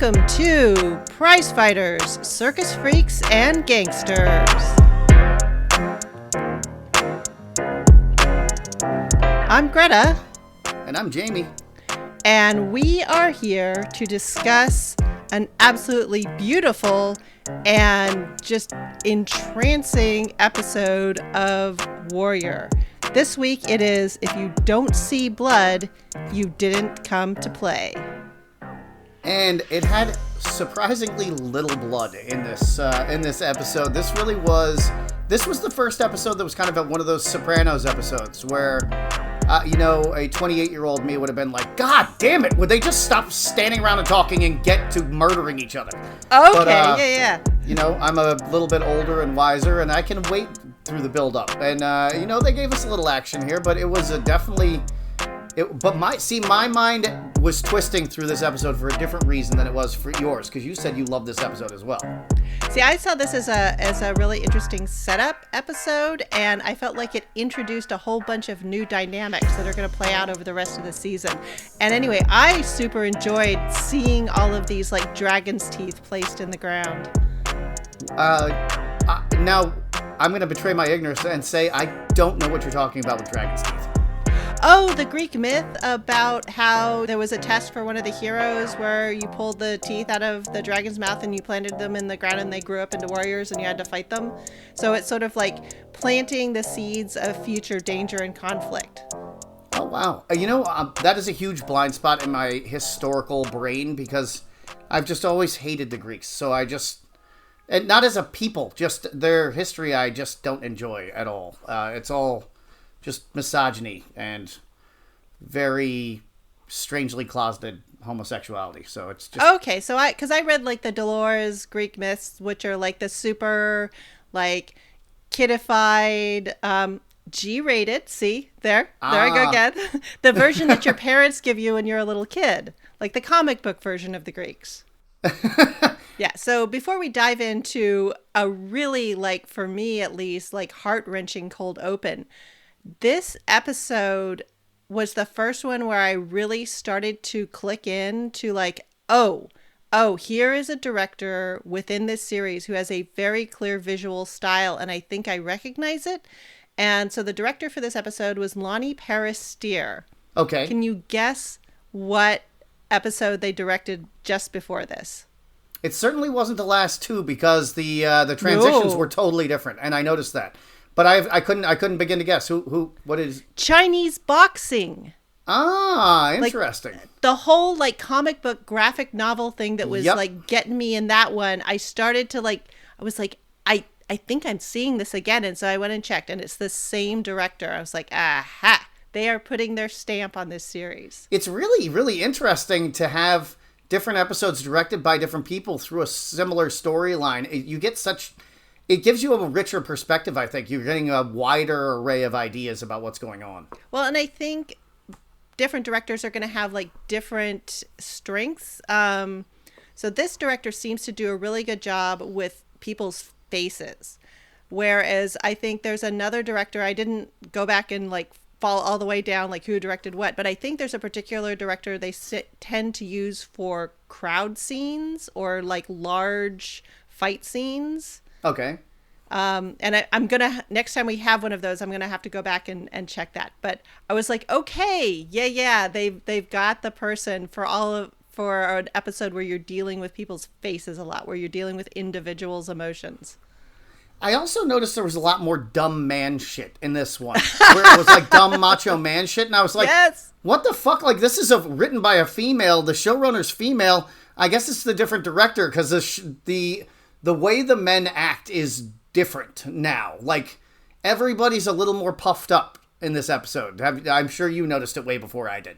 Welcome to Prize Fighters, Circus Freaks, and Gangsters. I'm Greta. And I'm Jamie. And we are here to discuss an absolutely beautiful and just entrancing episode of Warrior. This week it is, if you don't see blood, you didn't come to play. And it had surprisingly little blood in this episode. This was the first episode that was kind of one of those Sopranos episodes where, a 28-year-old me would have been like, God damn it, would they just stop standing around and talking and get to murdering each other? Okay, yeah. I'm a little bit older and wiser, and I can wait through the build-up. And, they gave us a little action here, but it was definitely... my mind was twisting through this episode for a different reason than it was for yours, because you said you loved this episode as well. See, I saw this as a really interesting setup episode, and I felt like it introduced a whole bunch of new dynamics that are going to play out over the rest of the season. And anyway, I super enjoyed seeing all of these like dragon's teeth placed in the ground. Now, I'm going to betray my ignorance and say I don't know what you're talking about with dragon's teeth. Oh, the Greek myth about how there was a test for one of the heroes where you pulled the teeth out of the dragon's mouth and you planted them in the ground and they grew up into warriors and you had to fight them. So it's sort of like planting the seeds of future danger and conflict. Oh, wow. That is a huge blind spot in my historical brain because I've just always hated the Greeks. So and not as a people, just their history I just don't enjoy at all. It's all... just misogyny and very strangely closeted homosexuality. So it's just... Okay, so because I read like the Dolores Greek myths, which are like the super like kidified, G-rated. See, there I go again. The version that your parents give you when you're a little kid, like the comic book version of the Greeks. Yeah, so before we dive into a really, like for me at least, like heart-wrenching cold open, this episode was the first one where I really started to click in to like, oh, here is a director within this series who has a very clear visual style, and I think I recognize it. And so the director for this episode was Loni Peristere. Okay. Can you guess what episode they directed just before this? It certainly wasn't the last two because the transitions were totally different, and I noticed that. But I couldn't begin to guess what is Chinese boxing. Ah, interesting. Like, the whole like comic book graphic novel thing that was like getting me in that one. I started to I was like, I think I'm seeing this again, and so I went and checked, and it's the same director. I was like, aha, they are putting their stamp on this series. It's really, really interesting to have different episodes directed by different people through a similar storyline. It gives you a richer perspective, I think. You're getting a wider array of ideas about what's going on. Well, and I think different directors are going to have, like, different strengths. So this director seems to do a really good job with people's faces. Whereas I think there's another director, I didn't go back and, like, fall all the way down, like, who directed what. But I think there's a particular director they tend to use for crowd scenes or, like, large fight scenes. Okay. And I'm going to, next time we have one of those, I'm going to have to go back and check that. But I was like, okay, yeah, they've got the person for an episode where you're dealing with people's faces a lot, where you're dealing with individuals' emotions. I also noticed there was a lot more dumb man shit in this one, where it was like dumb macho man shit. And I was like, yes. What the fuck? Like, this is written by a female. The showrunner's female. I guess it's the different director because the way the men act is different now. Like, everybody's a little more puffed up in this episode. I'm sure you noticed it way before I did.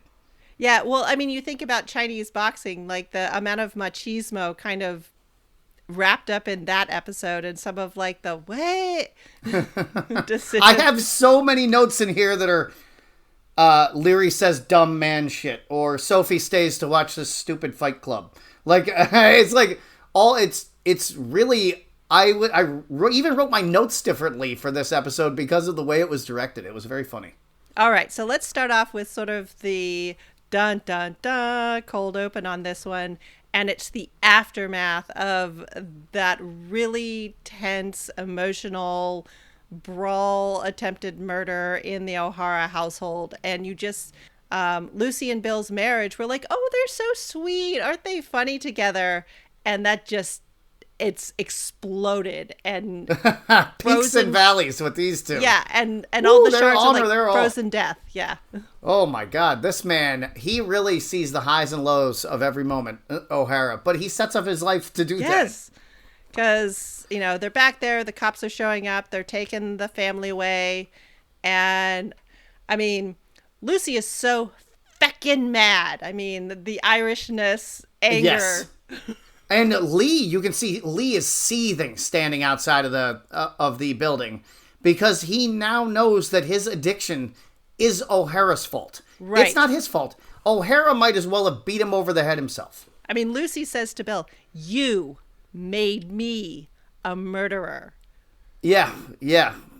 Yeah, well, I mean, you think about Chinese boxing, like the amount of machismo kind of wrapped up in that episode and some of like the way decisions. I have so many notes in here that are Leary says dumb man shit or Sophie stays to watch this stupid Fight Club. Like, it's like it's really, I even wrote my notes differently for this episode because of the way it was directed. It was very funny. All right, so let's start off with sort of the dun dun dun cold open on this one. And it's the aftermath of that really tense, emotional brawl, attempted murder in the O'Hara household. And you just, Lucy and Bill's marriage, we're like, oh, they're so sweet. Aren't they funny together? And that just, it's exploded and peaks and valleys with these two. Yeah, and all the sharks are like frozen death. Yeah. Oh my God, this man, he really sees the highs and lows of every moment, O'Hara, but he sets up his life to do that. Yes, because, you know, they're back there, the cops are showing up, they're taking the family away, and, I mean, Lucy is so feckin' mad. I mean, the Irishness, anger. Yes. And Lee, you can see Lee is seething standing outside of the building because he now knows that his addiction is O'Hara's fault. Right. It's not his fault. O'Hara might as well have beat him over the head himself. I mean, Lucy says to Bill, "You made me a murderer." Yeah,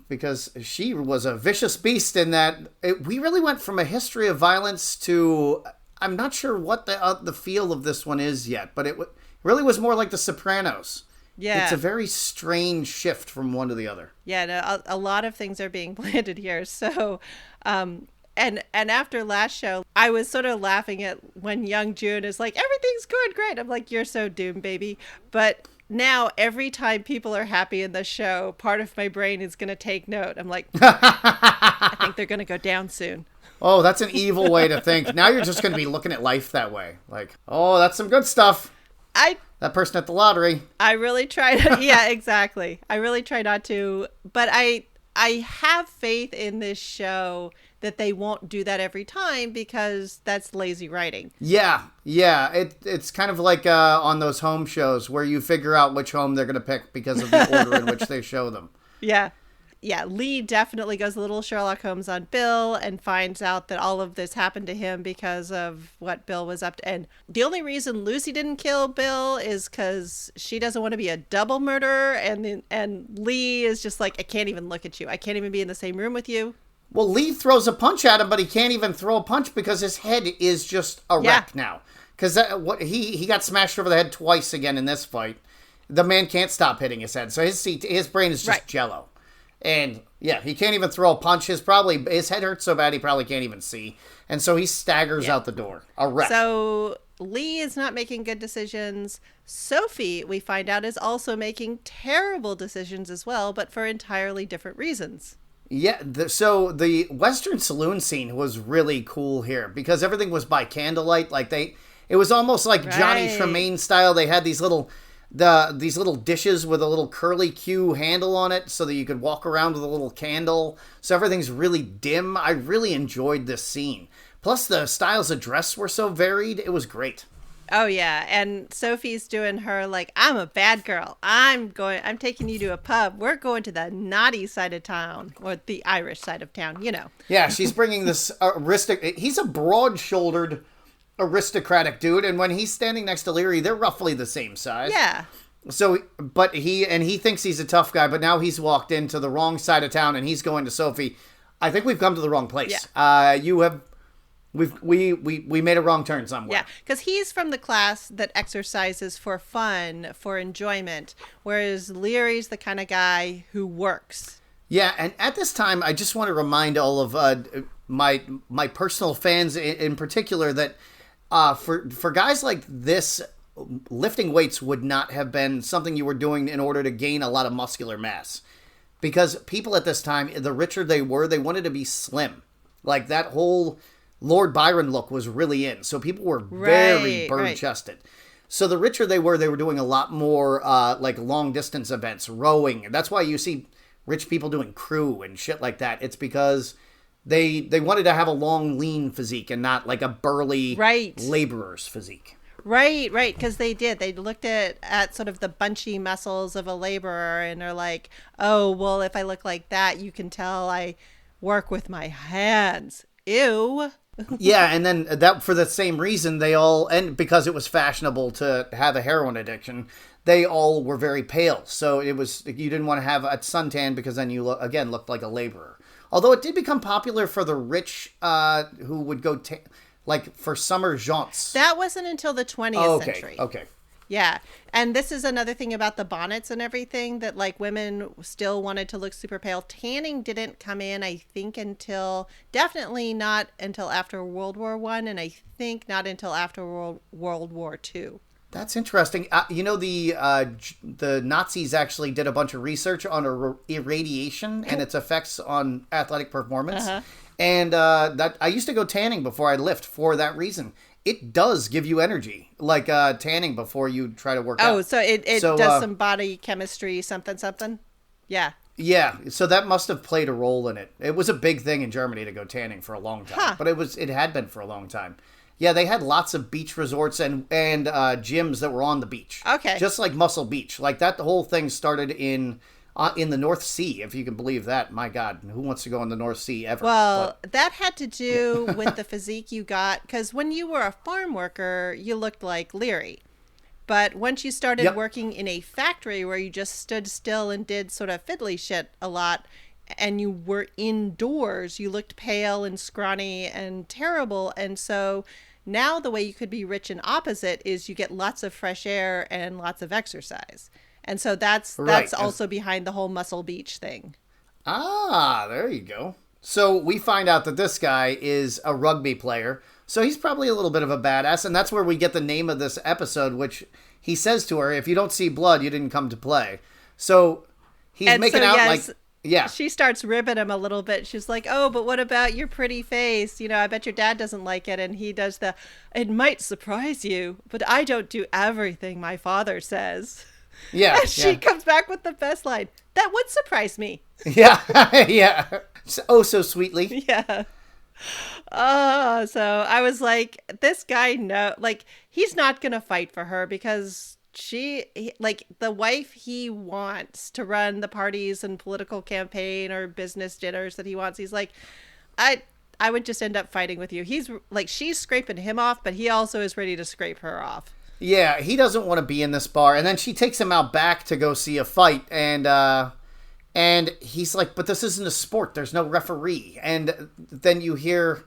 because she was a vicious beast in that we really went from a history of violence to, I'm not sure what the feel of this one is yet, but it really was more like The Sopranos. Yeah. It's a very strange shift from one to the other. Yeah, no, a lot of things are being planted here. So, and after last show, I was sort of laughing at when young June is like, everything's going great. I'm like, you're so doomed, baby. But now every time people are happy in the show, part of my brain is going to take note. I'm like, I think they're going to go down soon. Oh, that's an evil way to think. Now you're just going to be looking at life that way. Like, oh, that's some good stuff. That person at the lottery. I really try to, yeah, exactly. I really try not to, but I have faith in this show that they won't do that every time because that's lazy writing. Yeah. It's kind of like on those home shows where you figure out which home they're going to pick because of the order in which they show them. Yeah. Yeah, Lee definitely goes a little Sherlock Holmes on Bill and finds out that all of this happened to him because of what Bill was up to. And the only reason Lucy didn't kill Bill is because she doesn't want to be a double murderer. And Lee is just like, I can't even look at you. I can't even be in the same room with you. Well, Lee throws a punch at him, but he can't even throw a punch because his head is just a wreck now. Because he got smashed over the head twice again in this fight. The man can't stop hitting his head. So his brain is just jello. And yeah, he can't even throw a punch. His head hurts so bad he probably can't even see. And so he staggers out the door. A wreck. So Lee is not making good decisions. Sophie, we find out, is also making terrible decisions as well, but for entirely different reasons. Yeah, so the Western saloon scene was really cool here because everything was by candlelight. Like it was almost like Johnny Tremaine style. They had these little dishes with a little curly Q handle on it so that you could walk around with a little candle. So everything's really dim. I really enjoyed this scene. Plus the styles of dress were so varied. It was great. Oh yeah, and Sophie's doing her like, I'm a bad girl. I'm taking you to a pub. We're going to the naughty side of town, or the Irish side of town, you know. Yeah, she's bringing this he's a broad-shouldered aristocratic dude, and when he's standing next to Leary, they're roughly the same size. Yeah. So, but he thinks he's a tough guy, but now he's walked into the wrong side of town, and he's going to Sophie. I think we've come to the wrong place. Yeah. We made a wrong turn somewhere. Yeah, because he's from the class that exercises for fun, for enjoyment, whereas Leary's the kind of guy who works. Yeah, and at this time, I just want to remind all of my personal fans in particular that for guys like this, lifting weights would not have been something you were doing in order to gain a lot of muscular mass. Because people at this time, the richer they were, they wanted to be slim. Like that whole Lord Byron look was really in. So people were very bird-chested. Right. So the richer they were doing a lot more like long-distance events, rowing. That's why you see rich people doing crew and shit like that. It's because they wanted to have a long, lean physique and not like a burly laborer's physique. Right, because they did. They looked at sort of the bunchy muscles of a laborer and are like, oh, well, if I look like that, you can tell I work with my hands. Ew. Yeah, and then that for the same reason, and because it was fashionable to have a heroin addiction, they all were very pale. So you didn't want to have a suntan because then you looked like a laborer. Although it did become popular for the rich who would go like for summer jaunts. That wasn't until the 20th Oh, okay. century. Okay. Yeah. And this is another thing about the bonnets and everything, that like women still wanted to look super pale. Tanning didn't come in, I think, definitely not until after World War One, and I think not until after World War Two. That's interesting. The Nazis actually did a bunch of research on irradiation and its effects on athletic performance. Uh-huh. And that I used to go tanning before I lift for that reason. It does give you energy, like tanning before you try to work out. Oh, so it does some body chemistry, something. Yeah. Yeah, so that must have played a role in it. It was a big thing in Germany to go tanning for a long time, but it had been for a long time. Yeah, they had lots of beach resorts and gyms that were on the beach. Okay. Just like Muscle Beach. Like that the whole thing started in the North Sea, if you can believe that. My God, who wants to go in the North Sea ever? Well, that had to do with the physique you got, because when you were a farm worker, you looked like Leary. But once you started working in a factory where you just stood still and did sort of fiddly shit a lot, and you were indoors, you looked pale and scrawny and terrible. And so now the way you could be rich and opposite is you get lots of fresh air and lots of exercise. And so that's also behind the whole Muscle Beach thing. Ah, there you go. So we find out that this guy is a rugby player. So he's probably a little bit of a badass. And that's where we get the name of this episode, which he says to her, if you don't see blood, you didn't come to play. So he's making out like... Yeah. She starts ribbing him a little bit. She's like, oh, but what about your pretty face? You know, I bet your dad doesn't like it. And he does it might surprise you, but I don't do everything my father says. Yeah. And she comes back with the best line. That would surprise me. Yeah. Yeah. Oh, so sweetly. Yeah. Oh, so I was like, this guy, he's not going to fight for her because... the wife he wants to run the parties and political campaign or business dinners that he wants, he's like, I would just end up fighting with you. He's like, she's scraping him off, but he also is ready to scrape her off. Yeah, he doesn't want to be in this bar. And then she takes him out back to go see a fight, and he's like, but this isn't a sport, there's no referee. And then you hear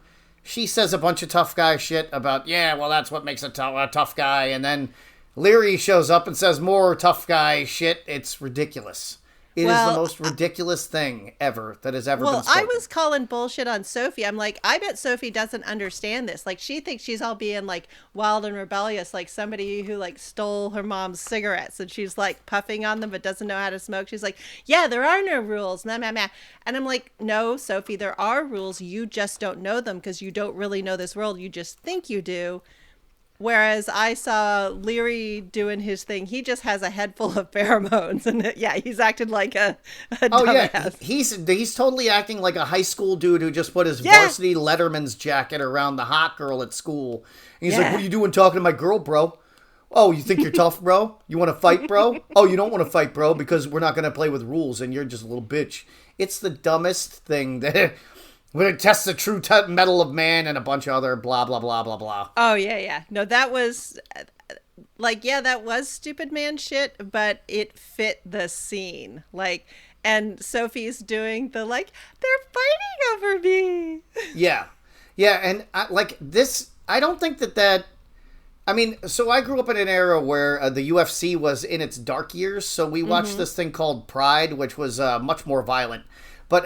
she says a bunch of tough guy shit about, yeah, well, that's what makes a tough guy. And then Leary shows up and says more tough guy shit. It's ridiculous. It is the most ridiculous thing ever that has ever been spoken. Well, I was calling bullshit on Sophie. I'm like, I bet Sophie doesn't understand this. Like, she thinks she's all being, like, wild and rebellious, like somebody who, like, stole her mom's cigarettes, and she's, like, puffing on them but doesn't know how to smoke. She's like, yeah, there are no rules. Nah, nah, nah. And I'm like, no, Sophie, there are rules. You just don't know them because you don't really know this world. You just think you do. Whereas I saw Leary doing his thing. He just has a head full of pheromones. And he's acting like a dumbass. Yeah, he's totally acting like a high school dude who just put his varsity Letterman's jacket around the hot girl at school. And he's like, what are you doing talking to my girl, bro? Oh, you think you're tough, bro? You want to fight, bro? Oh, you don't want to fight, bro, because we're not going to play with rules and you're just a little bitch. It's the dumbest thing that... When it tests the true metal of man and a bunch of other blah, blah, blah, blah, blah. Oh, yeah. No, that was, that was stupid man shit, but it fit the scene. And Sophie's doing the, they're fighting over me. Yeah. Yeah, and, I don't think that... I mean, so I grew up in an era where the UFC was in its dark years, so we watched this thing called Pride, which was much more violent. But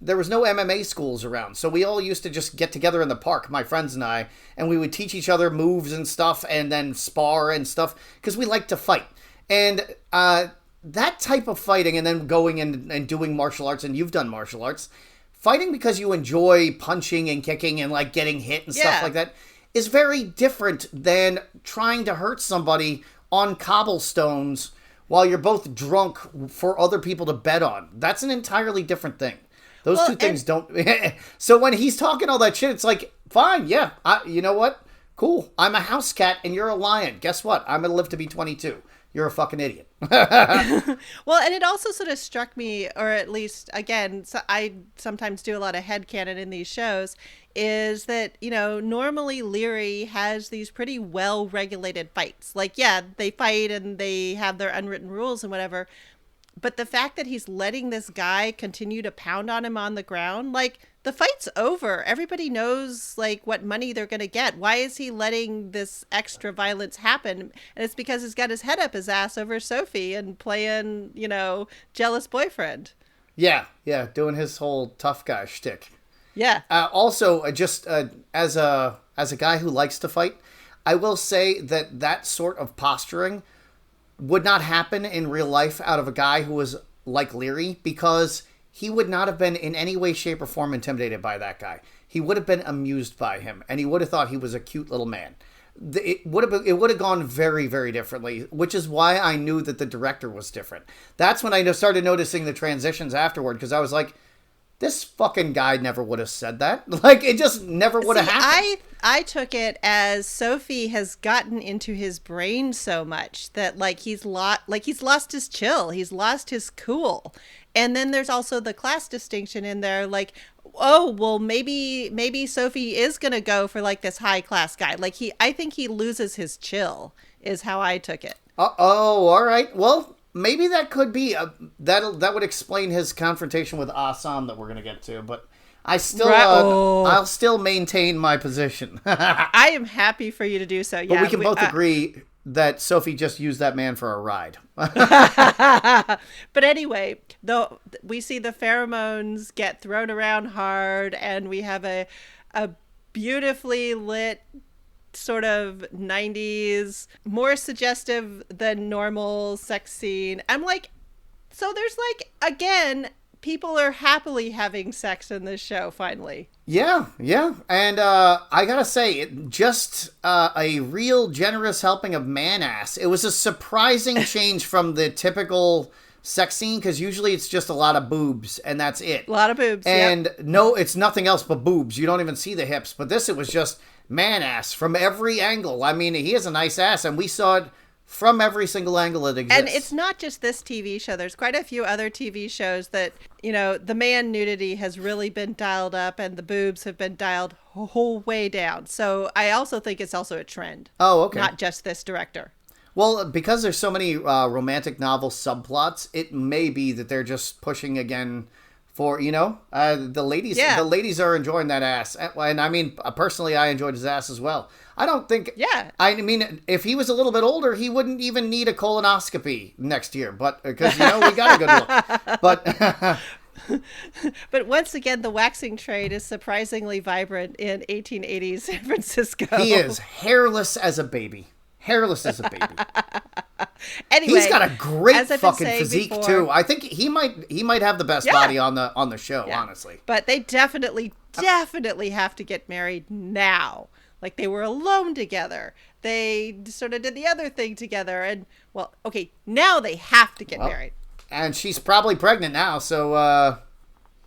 there was no MMA schools around, so we all used to just get together in the park, my friends and I, and we would teach each other moves and stuff, and then spar and stuff, because we liked to fight. And that type of fighting, and then going and doing martial arts, and you've done martial arts, fighting because you enjoy punching and kicking and, getting hit and stuff like that, is very different than trying to hurt somebody on cobblestones while you're both drunk for other people to bet on. That's an entirely different thing. Those two things don't... So when he's talking all that shit, it's like, fine, yeah, you know what? Cool. I'm a house cat and you're a lion. Guess what? I'm going to live to be 22. You're a fucking idiot. Well, and it also sort of struck me, or at least, again, so I sometimes do a lot of headcanon in these shows, is that, normally Leary has these pretty well-regulated fights. They fight and they have their unwritten rules and whatever. But the fact that he's letting this guy continue to pound on him on the ground, like, the fight's over. Everybody knows, like, what money they're going to get. Why is he letting this extra violence happen? And it's because he's got his head up his ass over Sophie and playing, jealous boyfriend. Yeah, doing his whole tough guy shtick. Yeah. Also, just as a guy who likes to fight, I will say that sort of posturing would not happen in real life out of a guy who was like Leary, because he would not have been in any way, shape, or form intimidated by that guy. He would have been amused by him, and he would have thought he was a cute little man. It would have gone very, very differently, which is why I knew that the director was different. That's when I started noticing the transitions afterward, because I was like, this fucking guy never would have said that. Like, it just never would have happened. I took it as Sophie has gotten into his brain so much that, like, he's lost his chill. He's lost his cool. And then there's also the class distinction in there, like, oh, well, maybe Sophie is going to go for, like, this high class guy. Like, I think he loses his chill is how I took it. Oh, all right. Well, maybe that could be that would explain his confrontation with Assam that we're going to get to, but I still I'll still maintain my position. I am happy for you to do so. Yeah, but we can both agree that Sophie just used that man for a ride. But anyway, though, we see the pheromones get thrown around hard, and we have a beautifully lit sort of 90s, more suggestive than normal sex scene. I'm like, so there's, like, again, people are happily having sex in this show finally. Yeah. And I gotta say, just a real generous helping of man ass. It was a surprising change from the typical sex scene, because usually it's just a lot of boobs and that's it. A lot of boobs. And no, it's nothing else but boobs. You don't even see the hips. But this, it was just man ass from every angle. I mean, he has a nice ass, and we saw it from every single angle that exists. And it's not just this TV show. There's quite a few other TV shows that, the man nudity has really been dialed up and the boobs have been dialed whole way down. So I also think it's also a trend. Oh, okay. Not just this director. Well, because there's so many romantic novel subplots, it may be that they're just pushing again for, the ladies. Yeah. The ladies are enjoying that ass. And I mean, personally, I enjoyed his ass as well. I don't think... Yeah. I mean, if he was a little bit older, he wouldn't even need a colonoscopy next year. But, because, we got a good look. But... But once again, the waxing trade is surprisingly vibrant in 1880s San Francisco. He is hairless as a baby. Anyway, he's got a great fucking physique before, too. I think he might have the best body on the show, honestly. But they definitely have to get married now. Like, they were alone together. They sort of did the other thing together, and now they have to get married. And she's probably pregnant now, so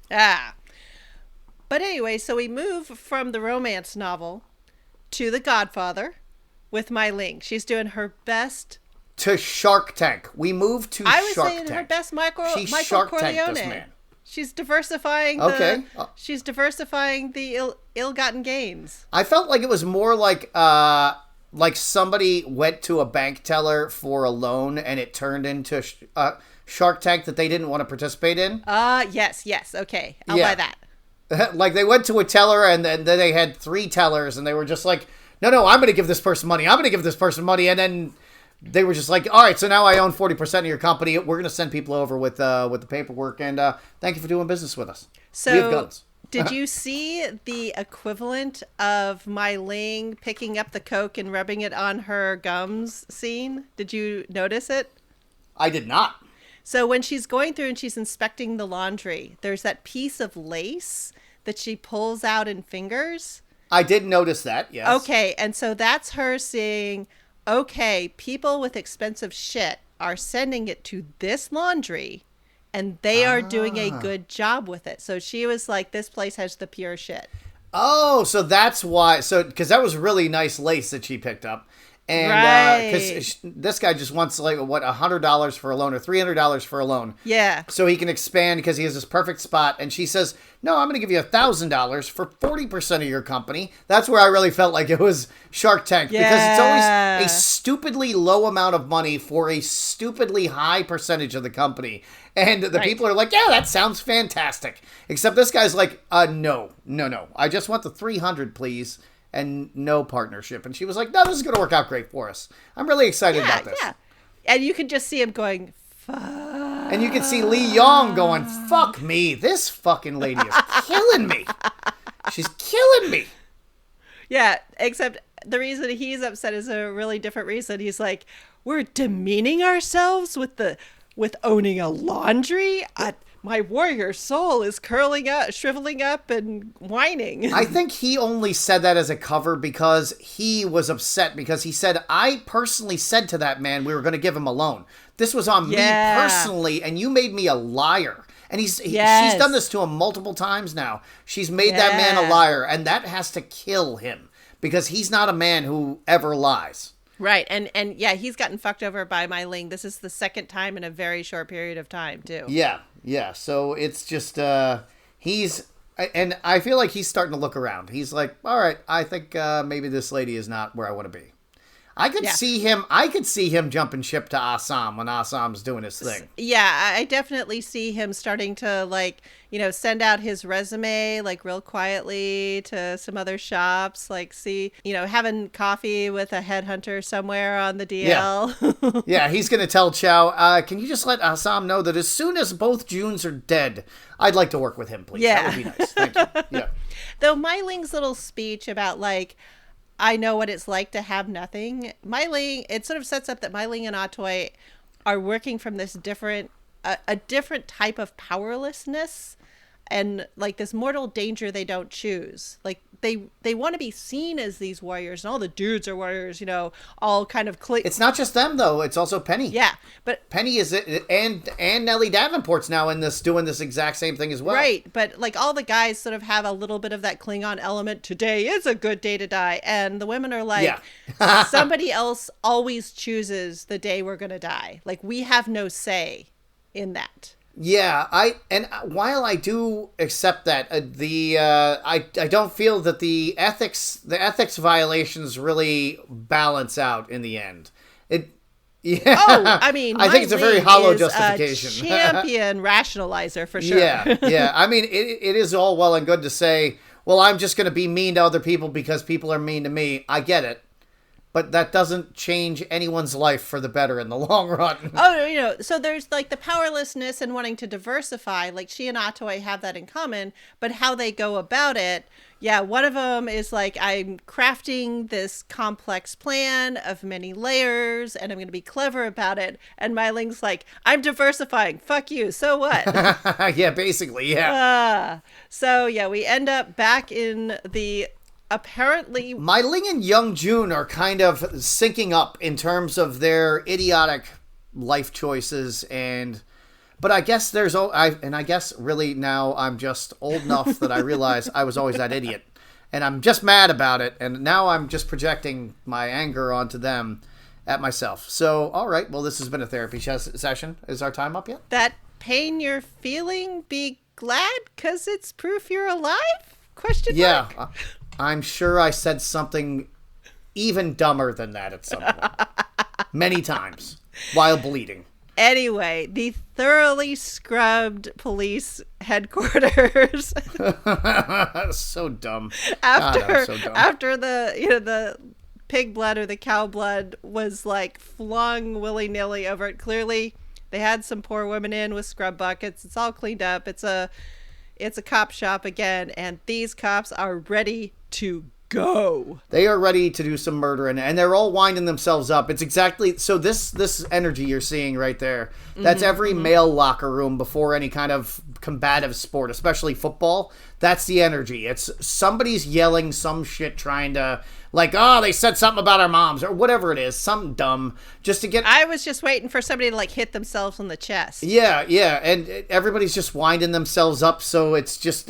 But anyway, so we move from the romance novel to The Godfather with Mai Ling. She's doing her best. To Shark Tank. We move to Shark Tank. I was saying her best Michael Shark Corleone. This man. She's diversifying she's diversifying the ill-gotten gains. I felt like it was more like somebody went to a bank teller for a loan and it turned into Shark Tank that they didn't want to participate in. Yes. Okay. I'll buy that. Like, they went to a teller and then they had 3 tellers and they were just like, no, I'm going to give this person money. And then they were just like, all right, so now I own 40% of your company. We're going to send people over with the paperwork, and thank you for doing business with us. So, we have guns. Did you see the equivalent of Mai Ling picking up the Coke and rubbing it on her gums scene? Did you notice it? I did not. So when she's going through and she's inspecting the laundry, there's that piece of lace that she pulls out in fingers. I did notice that, yes. Okay, and so that's her saying, okay, people with expensive shit are sending it to this laundry, and they are doing a good job with it. So she was like, this place has the pure shit. Oh, so that's why. So, because that was really nice lace that she picked up. And because this guy just wants like what, $100 for a loan or $300 for a loan. Yeah. So he can expand because he has this perfect spot. And she says, no, I'm going to give you $1,000 for 40% of your company. That's where I really felt like it was Shark Tank. Yeah. Because it's always a stupidly low amount of money for a stupidly high percentage of the company. And the people are like, yeah, that sounds fantastic. Except this guy's like, no. I just want the 300, please. And no partnership. And she was like, no, this is going to work out great for us. I'm really excited about this. Yeah. And you can just see him going, fuck. And you can see Lee Yong going, fuck me. This fucking lady is killing me. She's killing me. Yeah, except the reason he's upset is a really different reason. He's like, we're demeaning ourselves with owning a laundry? My warrior soul is curling up, shriveling up, and whining. I think he only said that as a cover because he was upset because he said, I personally said to that man we were going to give him a loan. This was on me personally, and you made me a liar. And she's done this to him multiple times now. She's made that man a liar, and that has to kill him because he's not a man who ever lies. Right. And yeah, he's gotten fucked over by Mai Ling. This is the second time in a very short period of time, too. Yeah. So it's just, and I feel like he's starting to look around. He's like, all right, I think maybe this lady is not where I want to be. I could see him jumping ship to Assam when Assam's doing his thing. Yeah, I definitely see him starting to send out his resume real quietly to some other shops, having coffee with a headhunter somewhere on the DL. Yeah, he's going to tell Chow, can you just let Assam know that as soon as both Junes are dead, I'd like to work with him, please. Yeah. That would be nice. Thank you. Yeah. Though Mai Ling's little speech about I know what it's like to have nothing. Mai Ling, it sort of sets up that Mai Ling and Atoy are working from this different type of powerlessness and this mortal danger they don't choose. They want to be seen as these warriors, and all the dudes are warriors, all kind of It's not just them though, it's also Penny. Yeah, but Penny is it, and Nellie Davenport's now in this doing this exact same thing as well. Right, but all the guys sort of have a little bit of that Klingon element. Today is a good day to die, and the women are somebody else always chooses the day we're gonna die. We have no say in that. Yeah, while I do accept that, I don't feel that the ethics violations really balance out in the end. I think it's a very hollow justification. A champion rationalizer for sure. Yeah. I mean, it is all well and good to say, well, I'm just going to be mean to other people because people are mean to me. I get it. But that doesn't change anyone's life for the better in the long run. Oh, so there's the powerlessness and wanting to diversify. She and Atoy have that in common, but how they go about it. Yeah, one of them is I'm crafting this complex plan of many layers, and I'm going to be clever about it. And Mai Ling's I'm diversifying. Fuck you. So what? Yeah, basically, yeah. So, yeah, we end up back in the... Apparently, Mai Ling and Young Jun are kind of syncing up in terms of their idiotic life choices, but I guess I guess really now I'm just old enough that I realize I was always that idiot, and I'm just mad about it, and now I'm just projecting my anger onto them at myself. So, all right, well, this has been a therapy session. Is our time up yet? That pain you're feeling, be glad, 'cause it's proof you're alive? Question mark? Yeah. I'm sure I said something even dumber than that at some point. Many times. While bleeding. Anyway, the thoroughly scrubbed police headquarters. So dumb. After the pig blood or the cow blood was flung willy-nilly over it. Clearly, they had some poor women in with scrub buckets. It's all cleaned up. It's a cop shop again, and these cops are ready to go. They are ready to do some murdering, and they're all winding themselves up. It's exactly so. This energy you're seeing right there. That's every male locker room before any kind of combative sport, especially football. That's the energy. It's somebody's yelling some shit, trying to they said something about our moms or whatever it is, something dumb, just to get. I was just waiting for somebody to hit themselves in the chest. Yeah, and everybody's just winding themselves up. So it's just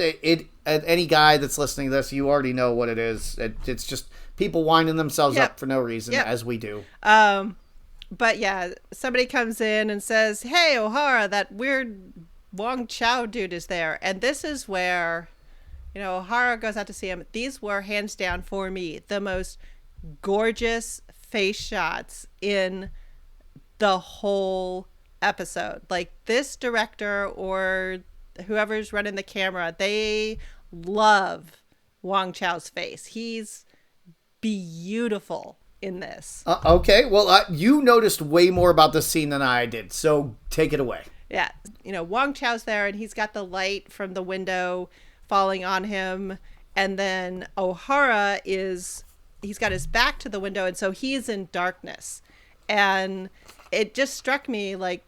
any guy that's listening to this, you already know what it is. It's just people winding themselves Yep. up for no reason, Yep. as we do. But yeah, somebody comes in and says, "Hey, O'Hara, that weird Wong Chow dude is there." And this is where, O'Hara goes out to see him. These were, hands down for me, the most gorgeous face shots in the whole episode. Like, this director or whoever's running the camera, they love Wong Chow's face. He's beautiful in this. Okay, well, you noticed way more about this scene than I did, so take it away. Yeah, Wong Chow's there, and he's got the light from the window falling on him, and then O'Hara he's got his back to the window, and so he's in darkness. And it just struck me, like,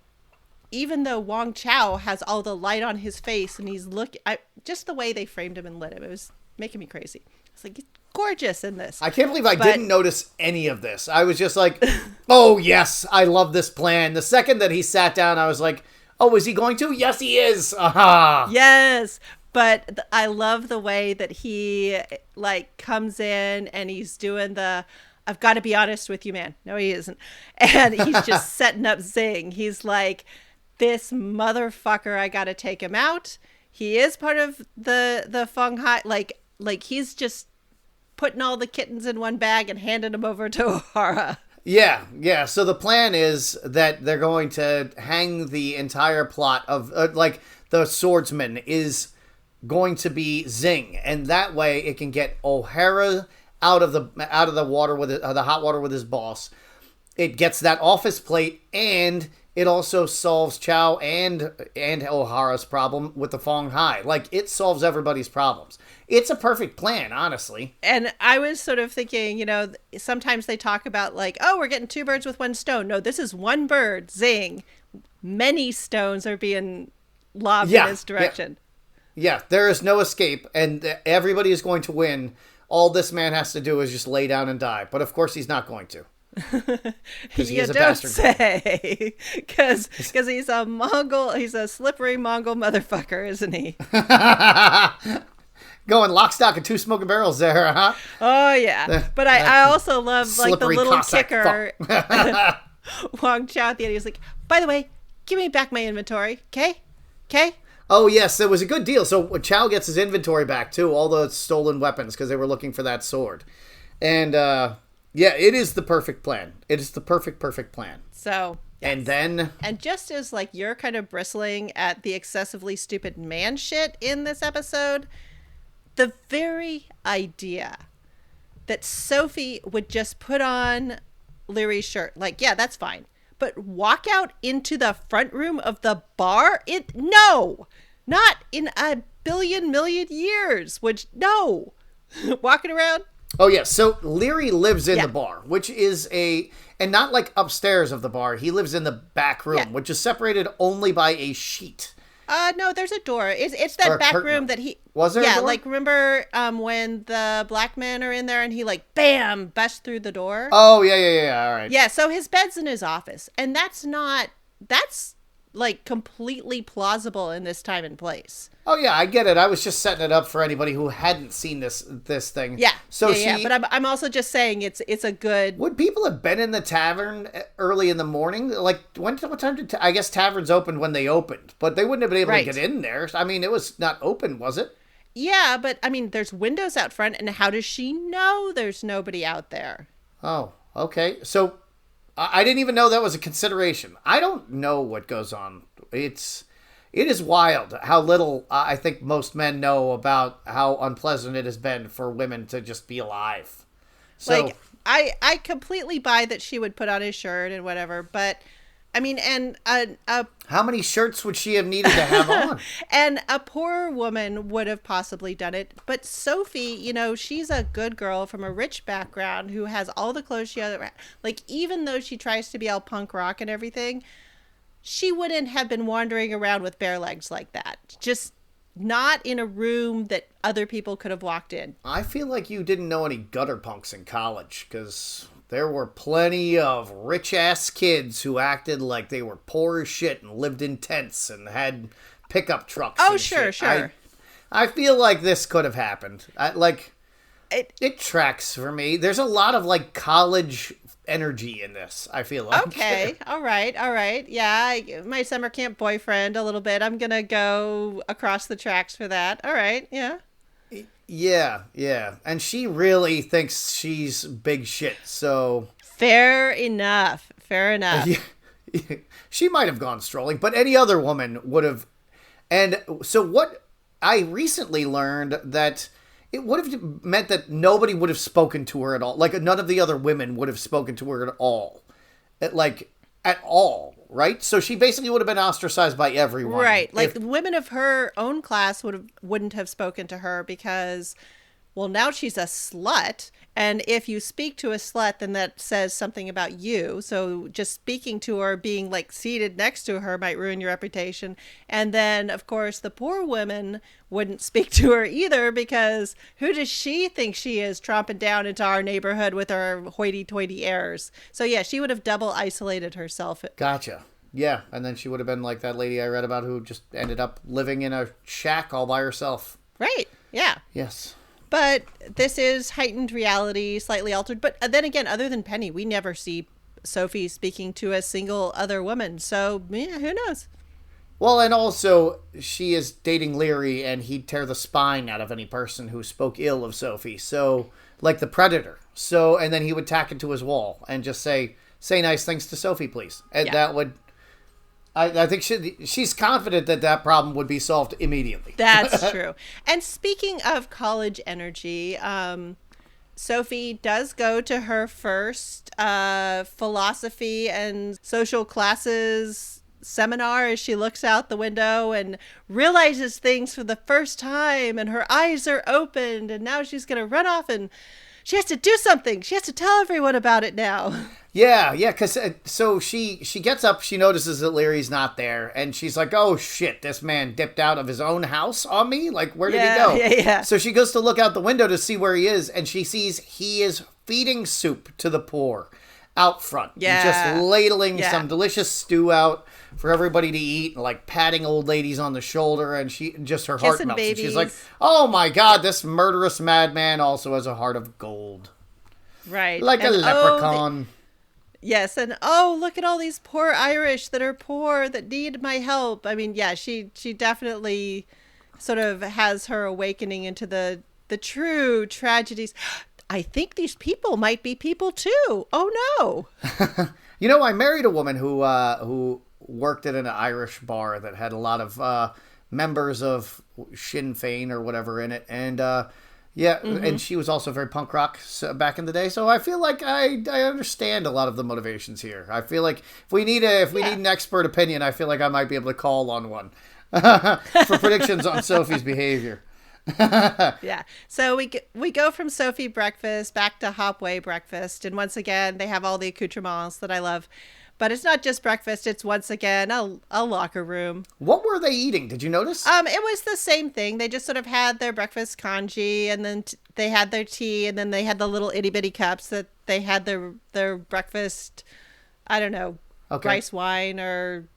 even though Wong Chow has all the light on his face, and he's just the way they framed him and lit him, it was making me crazy. It's like, gorgeous in this. I can't believe I didn't notice any of this. I was just like, oh, yes, I love this plan. The second that he sat down, I was like, oh, is he going to? Yes, he is. Aha. Yes. But I love the way that he, like, comes in and he's doing I've got to be honest with you, man. No, he isn't. And he's just setting up Zing. He's like, this motherfucker, I got to take him out. He is part of the Feng Hai. Like he's just putting all the kittens in one bag and handing them over to O'Hara. Yeah. So the plan is that they're going to hang the entire plot of, the swordsman is going to be Zing, and that way it can get O'Hara out of the water with the hot water with his boss. It gets that office plate, and it also solves Chow and O'Hara's problem with the Feng Hai. Like, it solves everybody's problems. It's a perfect plan, honestly. And I was sort of thinking, sometimes they talk about, like, oh, we're getting two birds with one stone. No, this is one bird, Zing. Many stones are being lobbed in his direction. Yeah, there is no escape, and everybody is going to win. All this man has to do is just lay down and die. But of course he's not going to. Because he is a bastard. Say, because he's a Mongol, he's a slippery Mongol motherfucker, isn't he? Going lock, stock, and two smoking barrels there, huh? Oh yeah, but I also love, like, the little Cossack kicker. Wong Chow at the end, he was like, by the way, give me back my inventory, okay? Oh, yes, it was a good deal. So Chow gets his inventory back, too, all the stolen weapons, because they were looking for that sword. And, yeah, it is the perfect plan. It is the perfect plan. So, yes. And then... And just as, like, you're kind of bristling at the excessively stupid man shit in this episode, the very idea that Sophie would just put on Leary's shirt, like, yeah, that's fine. But walk out into the front room of the bar? No! Not in a million years. No. Walking around? Oh, yeah. So Leary lives in the bar, which is and not like upstairs of the bar. He lives in the back room, which is separated only by a sheet. No, there's a door. It's that back room that he... Was there a door? Like, remember when the black men are in there and he, like, bam, busts through the door? Oh, yeah, all right. Yeah, so his bed's in his office. And that's, like, completely plausible in this time and place. Oh, yeah, I get it. I was just setting it up for anybody who hadn't seen this thing. Yeah, but I'm also just saying it's a good... Would people have been in the tavern early in the morning? Like, what time did... I guess taverns opened when they opened, but they wouldn't have been able to get in there. I mean, it was not open, was it? Yeah, but, I mean, there's windows out front, and how does she know there's nobody out there? Oh, okay. So, I didn't even know that was a consideration. I don't know what goes on. It is wild how little I think most men know about how unpleasant it has been for women to just be alive. So, like, I completely buy that she would put on his shirt and whatever, but I mean, and how many shirts would she have needed to have on? And a poor woman would have possibly done it. But Sophie, she's a good girl from a rich background who has all the clothes she has. Like, even though she tries to be all punk rock and everything, she wouldn't have been wandering around with bare legs like that. Just not in a room that other people could have walked in. I feel like you didn't know any gutter punks in college, because there were plenty of rich-ass kids who acted like they were poor as shit and lived in tents and had pickup trucks. Oh, sure. I feel like this could have happened. It tracks for me. There's a lot of like college energy in this, I feel like. Okay. All right. Yeah, my summer camp boyfriend a little bit. I'm going to go across the tracks for that. All right. Yeah. Yeah. And she really thinks she's big shit, so... Fair enough. She might have gone strolling, but any other woman would have. And so what I recently learned that it would have meant that nobody would have spoken to her at all. Like none of the other women would have spoken to her at all. At all, right? So she basically would have been ostracized by everyone. Right. Like the women of her own class wouldn't have spoken to her because, well, now she's a slut. And if you speak to a slut, then that says something about you. So just speaking to her, being like seated next to her might ruin your reputation. And then, of course, the poor women wouldn't speak to her either because who does she think she is tromping down into our neighborhood with her hoity-toity airs? So yeah, she would have double isolated herself. Gotcha. Yeah. And then she would have been like that lady I read about who just ended up living in a shack all by herself. Right. Yeah. Yes. But this is heightened reality, slightly altered. But then again, other than Penny, we never see Sophie speaking to a single other woman. So, yeah, who knows? Well, and also, she is dating Leary, and he'd tear the spine out of any person who spoke ill of Sophie. So, like the Predator. So, and then he would tack it to his wall and just say nice things to Sophie, please. And that would... I think she's confident that problem would be solved immediately. That's true. And speaking of college energy, Sophie does go to her first philosophy and social classes seminar as she looks out the window and realizes things for the first time, and her eyes are opened, and now she's going to run off and she has to do something. She has to tell everyone about it now. Yeah, because so she gets up, she notices that Leary's not there, and she's like, oh shit, this man dipped out of his own house on me? Like, where did he go? Yeah. So she goes to look out the window to see where he is, and she sees he is feeding soup to the poor out front. Yeah. Just ladling some delicious stew out for everybody to eat, and like patting old ladies on the shoulder, and her heart melts. And she's like, oh my god, this murderous madman also has a heart of gold. Right. Like and a leprechaun. Yes, and look at all these poor Irish that are poor that need my help. I mean, yeah, she definitely sort of has her awakening into the true tragedies. I think these people might be people too. Oh no. I married a woman who worked at an Irish bar that had a lot of members of Sinn Féin or whatever in it, and and she was also very punk rock back in the day. So I feel like I understand a lot of the motivations here. I feel like if we need an expert opinion, I feel like I might be able to call on one for predictions on Sophie's behavior. Yeah. So we go from Sophie breakfast back to Hopway breakfast, and once again they have all the accoutrements that I love. But it's not just breakfast. It's once again a locker room. What were they eating? Did you notice? It was the same thing. They just sort of had their breakfast congee, and then they had their tea, and then they had the little itty bitty cups that they had their breakfast. I don't know, rice wine, or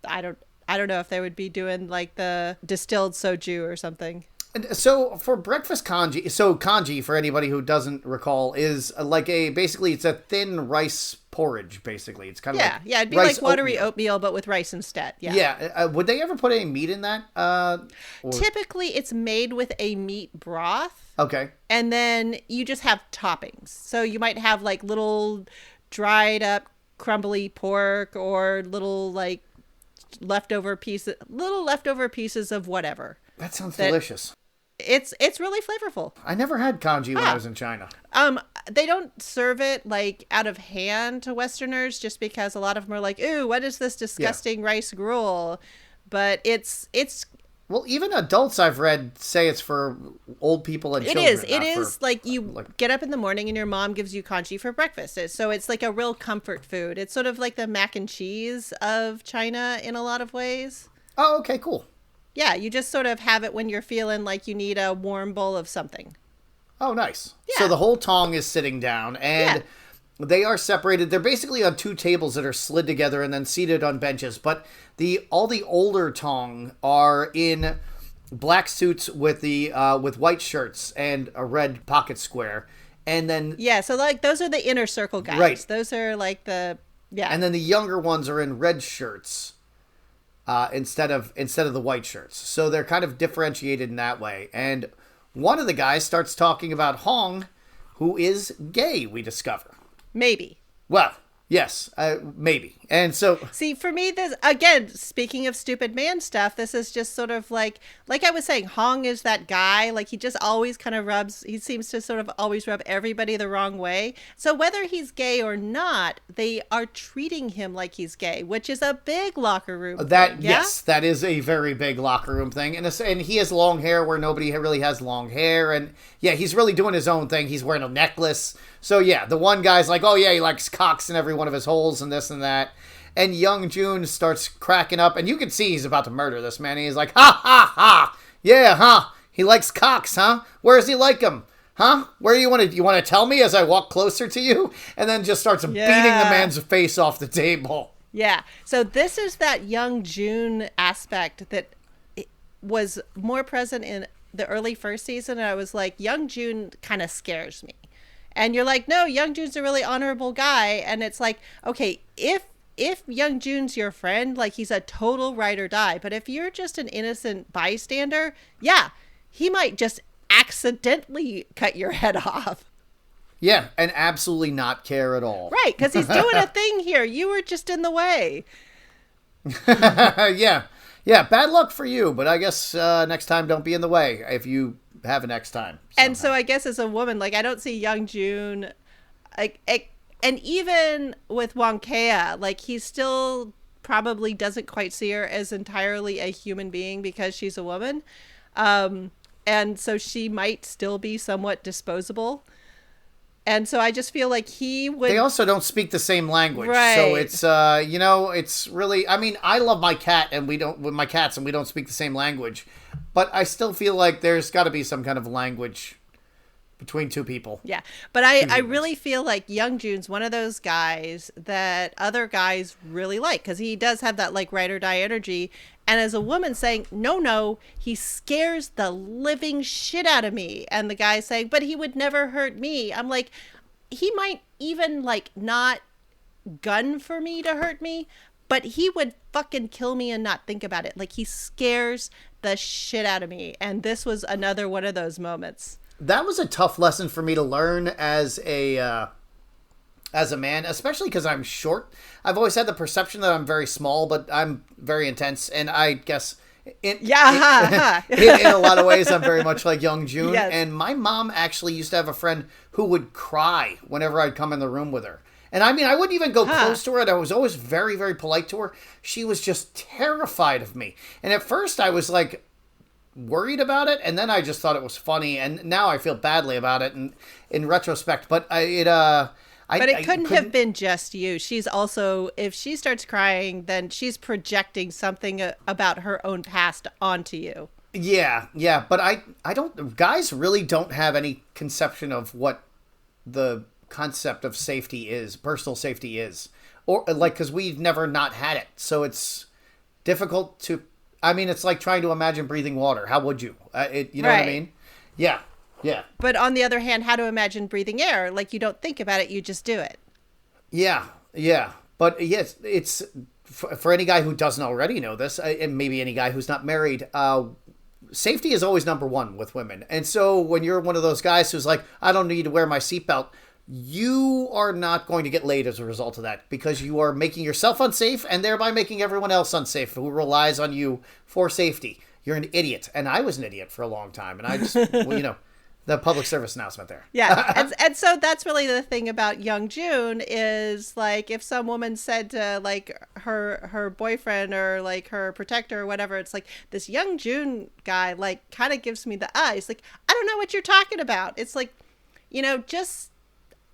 I don't know if they would be doing like the distilled soju or something. So for breakfast congee, congee, for anybody who doesn't recall, is like basically it's a thin rice porridge. Basically, it's kind of it'd be like watery oatmeal but with rice instead. Yeah. Would they ever put any meat in that? Typically, it's made with a meat broth. Okay. And then you just have toppings. So you might have like little dried up crumbly pork or little like leftover pieces of whatever. That sounds delicious. It's really flavorful. I never had congee when I was in China. They don't serve it like out of hand to Westerners just because a lot of them are like, ooh, what is this disgusting rice gruel? But it's well, even adults I've read say it's for old people and children. It is like you get up in the morning and your mom gives you congee for breakfast. So it's like a real comfort food. It's sort of like the mac and cheese of China in a lot of ways. Oh, okay, cool. Yeah, you just sort of have it when you're feeling like you need a warm bowl of something. Oh, nice. Yeah. So the whole tong is sitting down, and they are separated. They're basically on two tables that are slid together and then seated on benches. But all the older tong are in black suits with the with white shirts and a red pocket square, and then Yeah, so like those are the inner circle guys. Right. Those are like the and then the younger ones are in red shirts instead of the white shirts. So they're kind of differentiated in that way. And one of the guys starts talking about Hong, who is gay. We discover. maybe. Well, yes, maybe. And so See, for me, this again, speaking of stupid man stuff, this is just sort of like I was saying, Hong is that guy. Like he just always kind of he seems to sort of always rub everybody the wrong way. So whether he's gay or not, they are treating him like he's gay, which is a big locker room thing, yeah? Yes, that is a very big locker room thing. And he has long hair where nobody really has long hair. And yeah, he's really doing his own thing. He's wearing a necklace. So yeah, the one guy's like, oh yeah, he likes cocks in every one of his holes and this and that. And young June starts cracking up, and you can see he's about to murder this man. He's like, ha, ha, ha. Yeah, huh? He likes cocks, huh? Where does he like them? Huh? Where do you want to tell me as I walk closer to you? And then just starts beating the man's face off the table. Yeah. So this is that young June aspect that was more present in the early first season. And I was like, young June kind of scares me. And you're like, no, young June's a really honorable guy. And it's like, okay, if young June's your friend, like he's a total ride or die. But if you're just an innocent bystander, yeah, he might just accidentally cut your head off. Yeah, and absolutely not care at all. Right, because he's doing a thing here. You were just in the way. Yeah, bad luck for you, but I guess next time don't be in the way if you have a next time. Somehow. And so I guess as a woman, like I don't see young June, and even with Wonkea, like he still probably doesn't quite see her as entirely a human being because she's a woman. And so she might still be somewhat disposable. And so I just feel like he would... They also don't speak the same language. Right. So it's, it's really... I mean, I love my cat and we don't speak the same language. But I still feel like there's got to be some kind of language between two people. Yeah. But I really feel like young June's one of those guys that other guys really like because he does have that like ride or die energy. And as a woman saying, no, he scares the living shit out of me. And the guy saying, but he would never hurt me. I'm like, he might even like not gun for me to hurt me, but he would fucking kill me and not think about it. Like he scares the shit out of me. And this was another one of those moments. That was a tough lesson for me to learn as a man, especially because I'm short. I've always had the perception that I'm very small, but I'm very intense. And I guess in a lot of ways, I'm very much like young June. Yes. And my mom actually used to have a friend who would cry whenever I'd come in the room with her. And I mean, I wouldn't even go close to her. And I was always very, very polite to her. She was just terrified of me. And at first I was like worried about it. And then I just thought it was funny. And now I feel badly about it in retrospect. But it couldn't have been just you. She's also, if she starts crying, then she's projecting something about her own past onto you. Yeah. But I don't, guys really don't have any conception of what the concept of safety is, personal safety is. Or like, because we've never not had it. So it's difficult to, I mean, it's like trying to imagine breathing water. How would you? You know what I mean? Yeah. But on the other hand, how to imagine breathing air? Like you don't think about it, you just do it. Yeah. But yes, it's for any guy who doesn't already know this, and maybe any guy who's not married, safety is always number one with women. And so when you're one of those guys who's like, I don't need to wear my seatbelt, you are not going to get laid as a result of that because you are making yourself unsafe and thereby making everyone else unsafe who relies on you for safety. You're an idiot. And I was an idiot for a long time. And I just, the public service announcement there. Yeah. and so that's really the thing about young June is like if some woman said to like her boyfriend or like her protector or whatever, it's like this young June guy like kind of gives me the eyes. Like, I don't know what you're talking about. It's like, just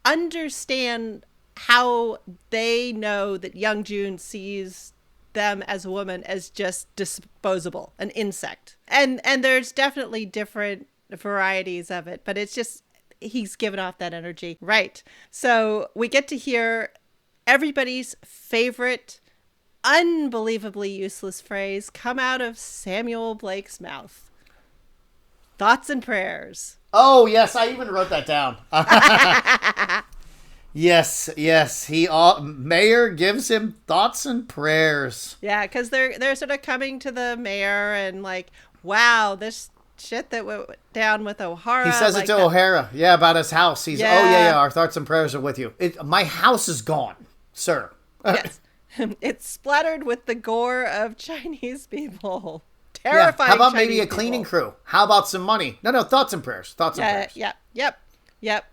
understand how they know that young June sees them as a woman as just disposable, an insect. And there's definitely different varieties of it, but it's just he's given off that energy. Right. So we get to hear everybody's favorite unbelievably useless phrase come out of Samuel Blake's mouth. Thoughts and prayers. Oh, yes, I even wrote that down. Yes. Mayor gives him thoughts and prayers. Yeah, because they're sort of coming to the mayor and like, wow, this shit that went down with O'Hara. He says like it to O'Hara. Yeah, about his house. He's, Yeah. oh, yeah, our thoughts and prayers are with you. My house is gone, sir. Yes. It's splattered with the gore of Chinese people. Yeah. Terrifying. How about Chinese maybe a people. cleaning crew? How about some money? No, thoughts and prayers. Thoughts and prayers. Yep.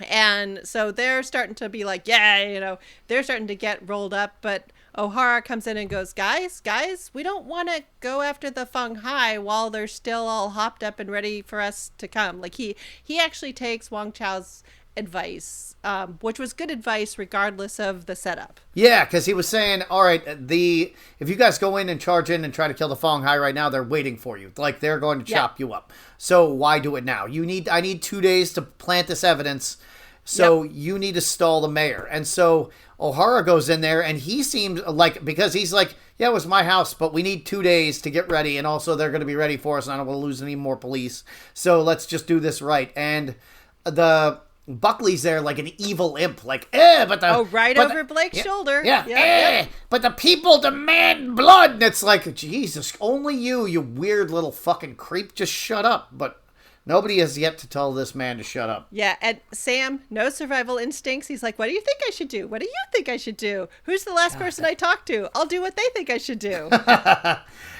And so they're starting to be like, they're starting to get rolled up. But O'Hara comes in and goes, guys, we don't want to go after the Feng Hai while they're still all hopped up and ready for us to come. Like he actually takes Wang Chao's advice, which was good advice regardless of the setup. Yeah, because he was saying, all right, if you guys go in and charge in and try to kill the Feng Hai right now, they're waiting for you. Like, they're going to chop you up. So why do it now? I need 2 days to plant this evidence, so you need to stall the mayor. And so O'Hara goes in there, and he seems like, because he's like, yeah, it was my house, but we need 2 days to get ready, and also they're going to be ready for us, and I don't want to lose any more police. So let's just do this right. And Buckley's there like an evil imp, like, but the... over Blake's shoulder. Yeah, but the people demand blood! And it's like, Jesus, only you weird little fucking creep, just shut up. But nobody has yet to tell this man to shut up. Yeah, and Sam, no survival instincts. He's like, what do you think I should do? What do you think I should do? Who's the last person I talk to? I'll do what they think I should do.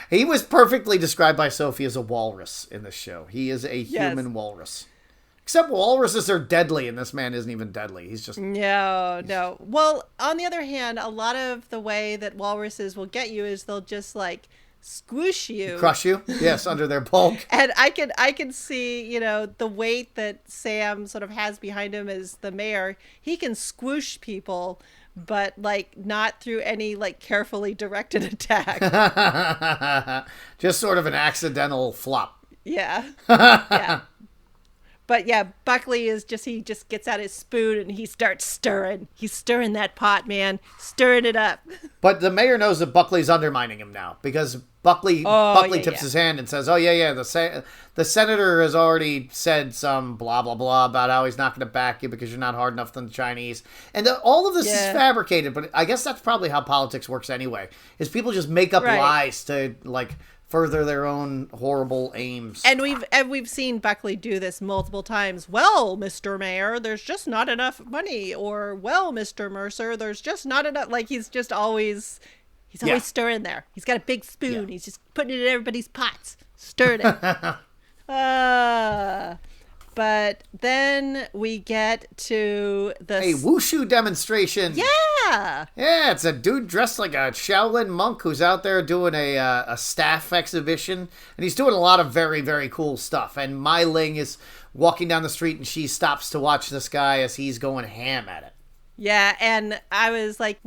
He was perfectly described by Sophie as a walrus in this show. He is a human walrus. Except walruses are deadly, and this man isn't even deadly. He's just... No. Well, on the other hand, a lot of the way that walruses will get you is they'll just, like, squish you. Crush you? Yes, under their bulk. And I can see, the weight that Sam sort of has behind him as the mayor. He can squish people, but, like, not through any, like, carefully directed attack. Just sort of an accidental flop. Yeah. Yeah. But yeah, Buckley he just gets out his spoon and he starts stirring. He's stirring that pot, man. Stirring it up. But the mayor knows that Buckley's undermining him now, because Buckley tips his hand and says, oh, yeah, the senator has already said some blah, blah, blah about how he's not going to back you because you're not hard enough than the Chinese. And all of this is fabricated, but I guess that's probably how politics works anyway, is people just make up lies to, like, further their own horrible aims. And we've seen Buckley do this multiple times. Well, Mr. Mayor, there's just not enough money. Or, well, Mr. Mercer, there's just not enough. Like, he's always stirring there. He's got a big spoon. Yeah. He's just putting it in everybody's pots. Stirring it. But then we get to a wushu demonstration. Yeah. Yeah, it's a dude dressed like a Shaolin monk who's out there doing a staff exhibition. And he's doing a lot of very, very cool stuff. And Mai Ling is walking down the street and she stops to watch this guy as he's going ham at it. Yeah, and I was like,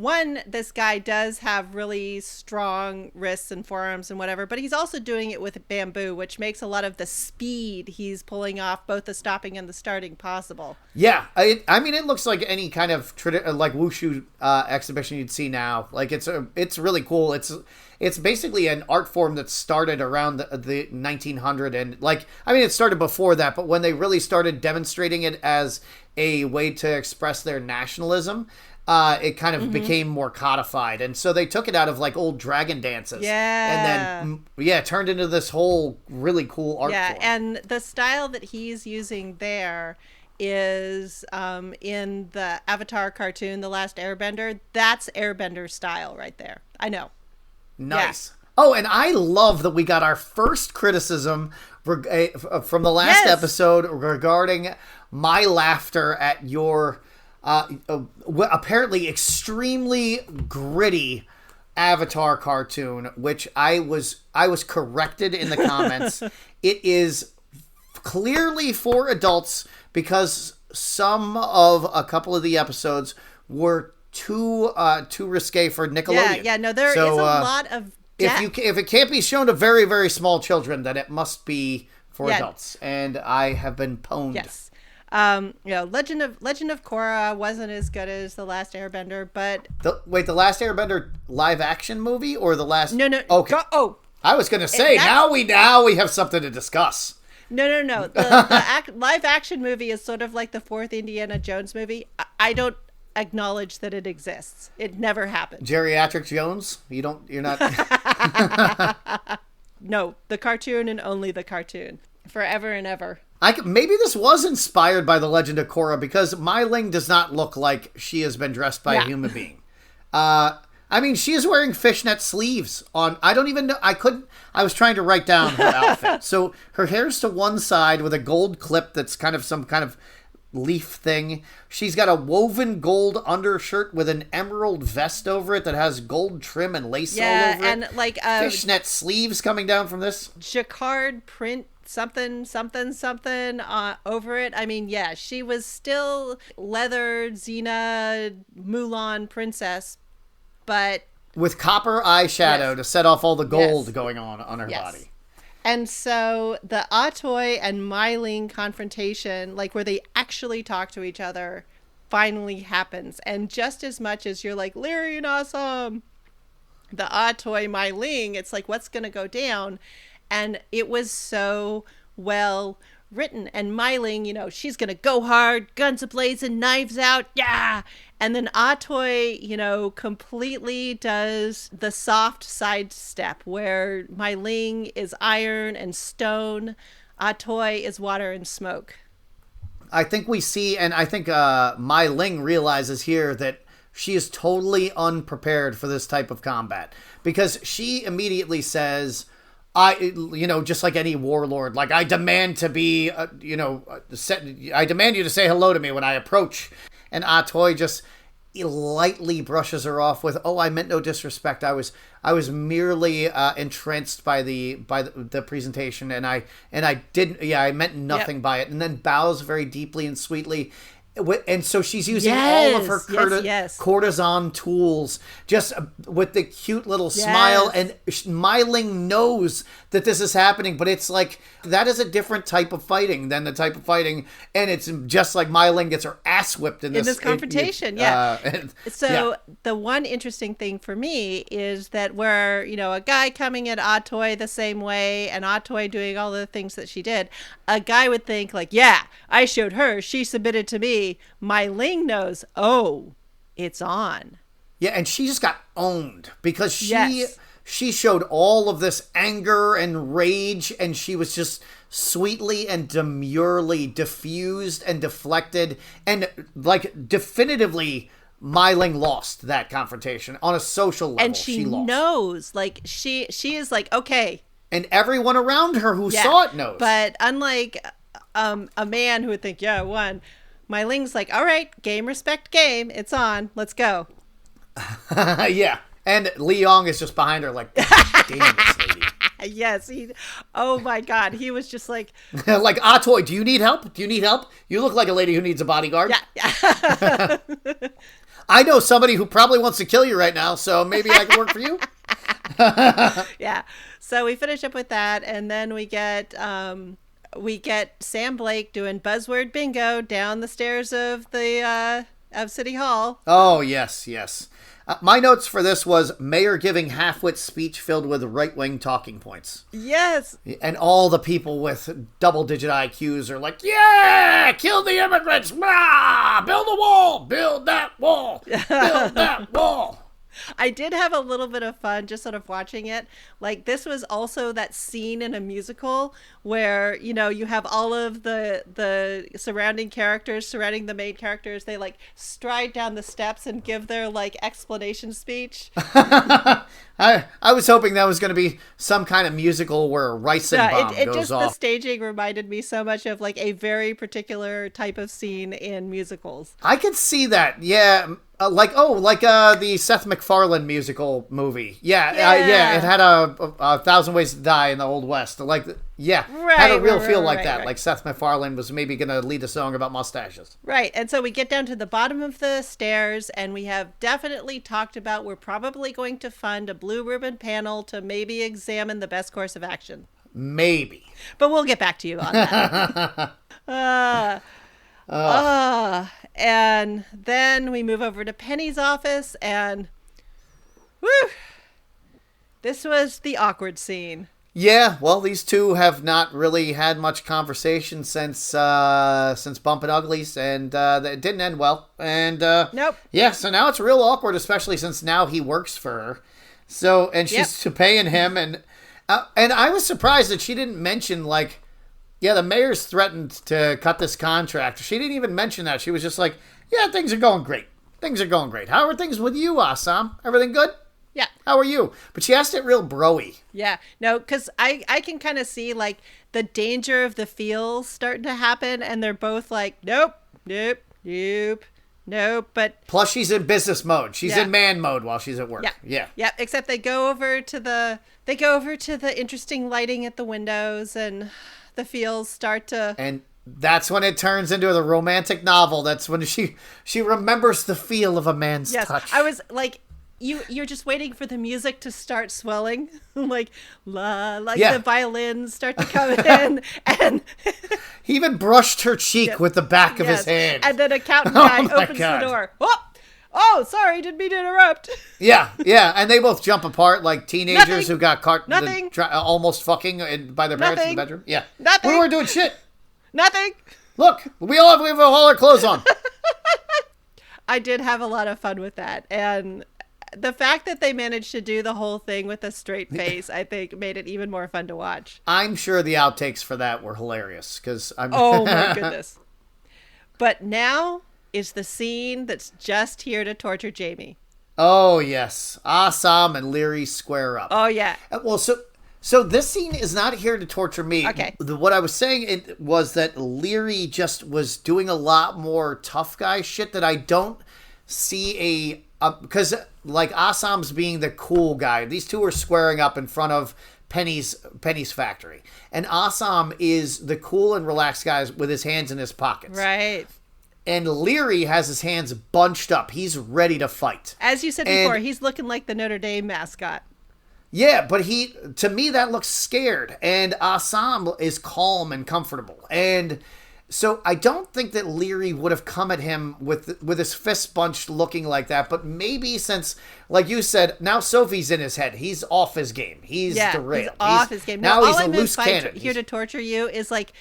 this guy does have really strong wrists and forearms and whatever, but he's also doing it with bamboo, which makes a lot of the speed he's pulling off, both the stopping and the starting, possible. Yeah, I mean, it looks like any kind of like wushu exhibition you'd see now. Like, it's really cool. It's basically an art form that started around the 1900, and like, I mean, it started before that, but when they really started demonstrating it as a way to express their nationalism, it kind of became more codified. And so they took it out of like old dragon dances. Yeah. And then, turned into this whole really cool art form. And the style that he's using there is in the Avatar cartoon, The Last Airbender. That's Airbender style right there. I know. Nice. Yeah. Oh, and I love that we got our first criticism from the last episode regarding my laughter at your apparently extremely gritty Avatar cartoon, which I was corrected in the comments. It is clearly for adults because a couple of the episodes were too risque for Nickelodeon. Yeah, no, there is a lot of death. If it can't be shown to very, very small children, then it must be for adults. And I have been pwned. Yes. Legend of Korra wasn't as good as The Last Airbender, but the Last Airbender live action movie or the last? No. Okay. I was going to say now we have something to discuss. No. The live action movie is sort of like the fourth Indiana Jones movie. I don't acknowledge that it exists. It never happened. Geriatric Jones? You're not. No, the cartoon and only the cartoon. Forever and ever. Maybe this was inspired by the Legend of Korra, because Mai Ling does not look like she has been dressed by a human being. I mean, she is wearing fishnet sleeves on. I don't even know. I was trying to write down her outfit. So her hair's to one side with a gold clip that's kind of some kind of leaf thing. She's got a woven gold undershirt with an emerald vest over it that has gold trim and lace all over it. And like fishnet sleeves coming down from this. Jacquard print something over it. I mean, yeah, she was still leather Xena Mulan princess, but with copper eyeshadow to set off all the gold going on her body. And so the Atoy and Mai Ling confrontation, like where they actually talk to each other, finally happens. And just as much as you're like, Lyrian awesome, the Atoy Mai Ling, it's like, what's going to go down? And it was so well written. And Mai Ling, you know, she's going to go hard, guns a-blazing, knives out, yeah! And then Atoy, you know, completely does the soft sidestep where Mai Ling is iron and stone. Atoy is water and smoke. I think we see, and I think Mai Ling realizes here that she is totally unprepared for this type of combat, because she immediately says, just like any warlord, like, I demand to be, I demand you to say hello to me when I approach. And Atoy just lightly brushes her off with, "Oh, I meant no disrespect. I was merely entranced by the presentation, and I didn't. Yeah, I meant nothing by it." And then bows very deeply and sweetly. And so she's using all of her courtesan tools, just with the cute little smile. And Mai Ling knows that this is happening, but it's like, that is a different type of fighting than the type of fighting. And it's just like Mai Ling gets her ass whipped in this confrontation. The one interesting thing for me is that where, you know, a guy coming at Atoy the same way and Atoy doing all the things that she did, a guy would think like, yeah, I showed her, she submitted to me. Mai Ling knows, oh, it's on. Yeah, and she just got owned because she showed all of this anger and rage, and she was just sweetly and demurely diffused and deflected, and like definitively Mai Ling lost that confrontation on a social level. And she lost. Knows, like she is like, okay. And everyone around her who saw it knows. But unlike a man who would think, yeah, I won, Mai Ling's like, all right, game, respect, game. It's on. Let's go. Yeah. And Li Yong is just behind her like, damn this lady. Yes. Oh, my God. He was just like. Like, Atoy, do you need help? Do you need help? You look like a lady who needs a bodyguard. Yeah. I know somebody who probably wants to kill you right now, so maybe I can work for you. Yeah. So we finish up with that, and then we get Sam Blake doing buzzword bingo down the stairs of the of City Hall. Oh, yes. My notes for this was mayor giving half-wit speech filled with right-wing talking points. Yes. And all the people with double-digit IQs are like, yeah, kill the immigrants. Blah! Build a wall. Build that wall. Build that wall. I did have a little bit of fun just sort of watching it. Like, this was also that scene in a musical where, you know, you have all of the surrounding characters surrounding the main characters. They like stride down the steps and give their like explanation speech. I was hoping that was going to be some kind of musical where rice and bomb it goes just, off. The staging reminded me so much of like a very particular type of scene in musicals. I could see that. Yeah. Like the Seth MacFarlane musical movie. Yeah. It had a Thousand Ways to Die in the Old West. Like, had a real feel like that. Right. Like Seth MacFarlane was maybe going to lead a song about mustaches. Right. And so we get down to the bottom of the stairs, and we have definitely talked about we're probably going to fund a blue ribbon panel to maybe examine the best course of action. Maybe. But we'll get back to you on that. And then we move over to Penny's office, and this was the awkward scene. Yeah, well, these two have not really had much conversation since Bumpin' Uglies, and it didn't end well. And Nope. yeah, so now it's real awkward, especially since now he works for her. So, and she's paying him, and I was surprised that she didn't mention, like, yeah, the mayor's threatened to cut this contract. She didn't even mention that. She was just like, yeah, things are going great. Things are going great. How are things with you, Assam? Everything good? Yeah. How are you? But she asked it real bro-y. Yeah. No, because I can kind of see, like, the danger of the feels starting to happen, and they're both like, nope, nope, nope, nope. But plus, she's in business mode. She's in man mode while she's at work. Yeah. Except they go over to the interesting lighting at the windows, and the feels start to. And that's when it turns into the romantic novel. That's when she remembers the feel of a man's touch. I was like. You're just waiting for the music to start swelling, like the violins start to come in, and he even brushed her cheek with the back of his hand. And then accountant guy opens the door. Oh, sorry, didn't mean to interrupt. Yeah, and they both jump apart like teenagers who got caught almost fucking by their parents in the bedroom. Yeah, we weren't doing shit. Nothing. Look, we have all our clothes on. I did have a lot of fun with that, and the fact that they managed to do the whole thing with a straight face, I think, made it even more fun to watch. I'm sure the outtakes for that were hilarious because Oh my goodness! But now is the scene that's just here to torture Jamie. Oh yes, Assam and Leary square up. Oh yeah. Well, so this scene is not here to torture me. Okay. What I was saying was that Leary just was doing a lot more tough guy shit that I don't see because like Assam's being the cool guy. These two are squaring up in front of Penny's factory, and Assam is the cool and relaxed guy with his hands in his pockets. Right. And Leary has his hands bunched up. He's ready to fight. As you said before, he's looking like the Notre Dame mascot. Yeah, but to me that looks scared, and Assam is calm and comfortable. And so I don't think that Leary would have come at him with his fist bunched looking like that, but maybe since, like you said, now Sophie's in his head. He's off his game. He's derailed. He's off his game. Now he's a loose cannon. Here to torture you is like,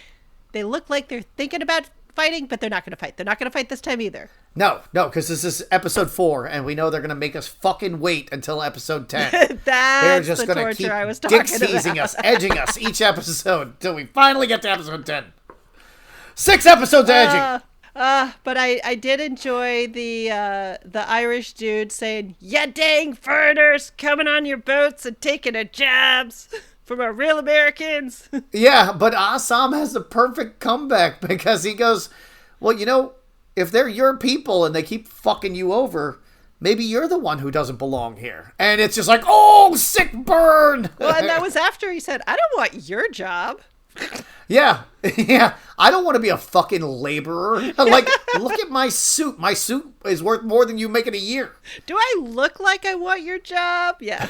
they look like they're thinking about fighting, but they're not going to fight. They're not going to fight this time either. No, because this is episode 4, and we know they're going to make us fucking wait until episode 10. They're just going to keep dick-teasing us, edging us each episode until we finally get to episode 10. 6 episodes edging. But I did enjoy the Irish dude saying, "Ya dang foreigners coming on your boats and taking a jabs from our real Americans." Yeah, but Assam has the perfect comeback because he goes, well, if they're your people and they keep fucking you over, maybe you're the one who doesn't belong here. And it's just like, oh, sick burn. Well, and that was after he said, "I don't want your job." Yeah. I don't want to be a fucking laborer. Like, look at my suit. My suit is worth more than you make in a year. Do I look like I want your job? Yeah.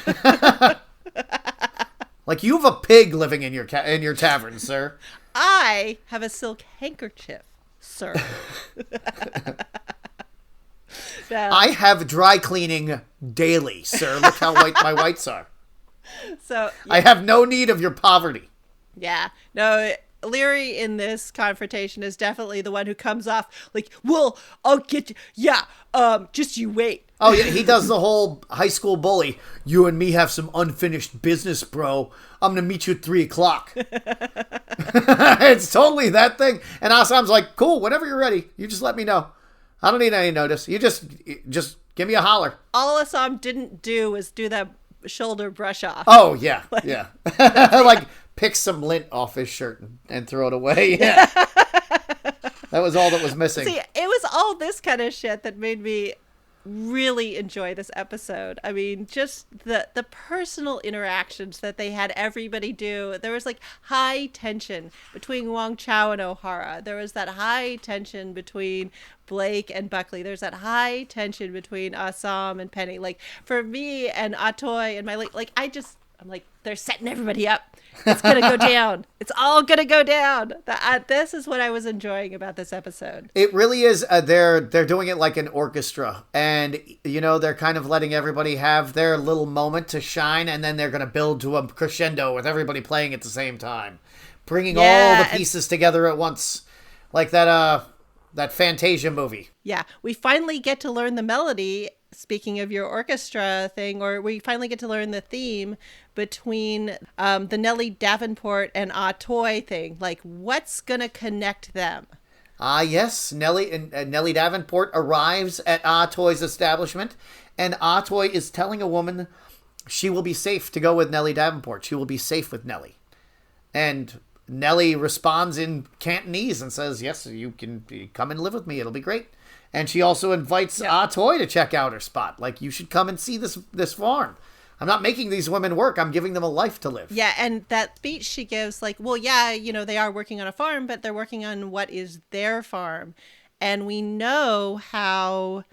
Like you have a pig living in your tavern, sir. I have a silk handkerchief, sir. I have dry cleaning daily, sir. Look how white my whites are. So I have no need of your poverty. Yeah. No, Leary in this confrontation is definitely the one who comes off like, well, I'll get you. Yeah, just you wait. Oh, yeah, he does the whole high school bully. You and me have some unfinished business, bro. I'm going to meet you at 3 o'clock. It's totally that thing. And Assam's like, cool, whenever you're ready, you just let me know. I don't need any notice. You just give me a holler. All Assam didn't do was do that shoulder brush off. Oh, yeah, yeah. Like, pick some lint off his shirt and throw it away. Yeah. That was all that was missing. See, it was all this kind of shit that made me really enjoy this episode. I mean, just the personal interactions that they had everybody do. There was like high tension between Wong Chow and O'Hara. There was that high tension between Blake and Buckley. There's that high tension between Assam and Penny. Like for me and Atoy and my I'm like, they're setting everybody up. It's going to go down. It's all going to go down. This is what I was enjoying about this episode. It really is. They're doing it like an orchestra. And, they're kind of letting everybody have their little moment to shine. And then they're going to build to a crescendo with everybody playing at the same time. Bringing all the pieces together at once. Like that Fantasia movie. Yeah. We finally get to learn the melody. Speaking of your orchestra thing, or we finally get to learn the theme between the Nellie Davenport and Ah Toy thing. Like, what's going to connect them? Yes. Nellie Davenport arrives at Ah Toy's establishment, and Ah Toy is telling a woman she will be safe to go with Nellie Davenport. She will be safe with Nellie. And Nellie responds in Cantonese and says, yes, you can come and live with me. It'll be great. And she also invites Ah Toy to check out her spot. Like, you should come and see this farm. I'm not making these women work. I'm giving them a life to live. Yeah, and that speech she gives, like, well, yeah, they are working on a farm, but they're working on what is their farm. And we know how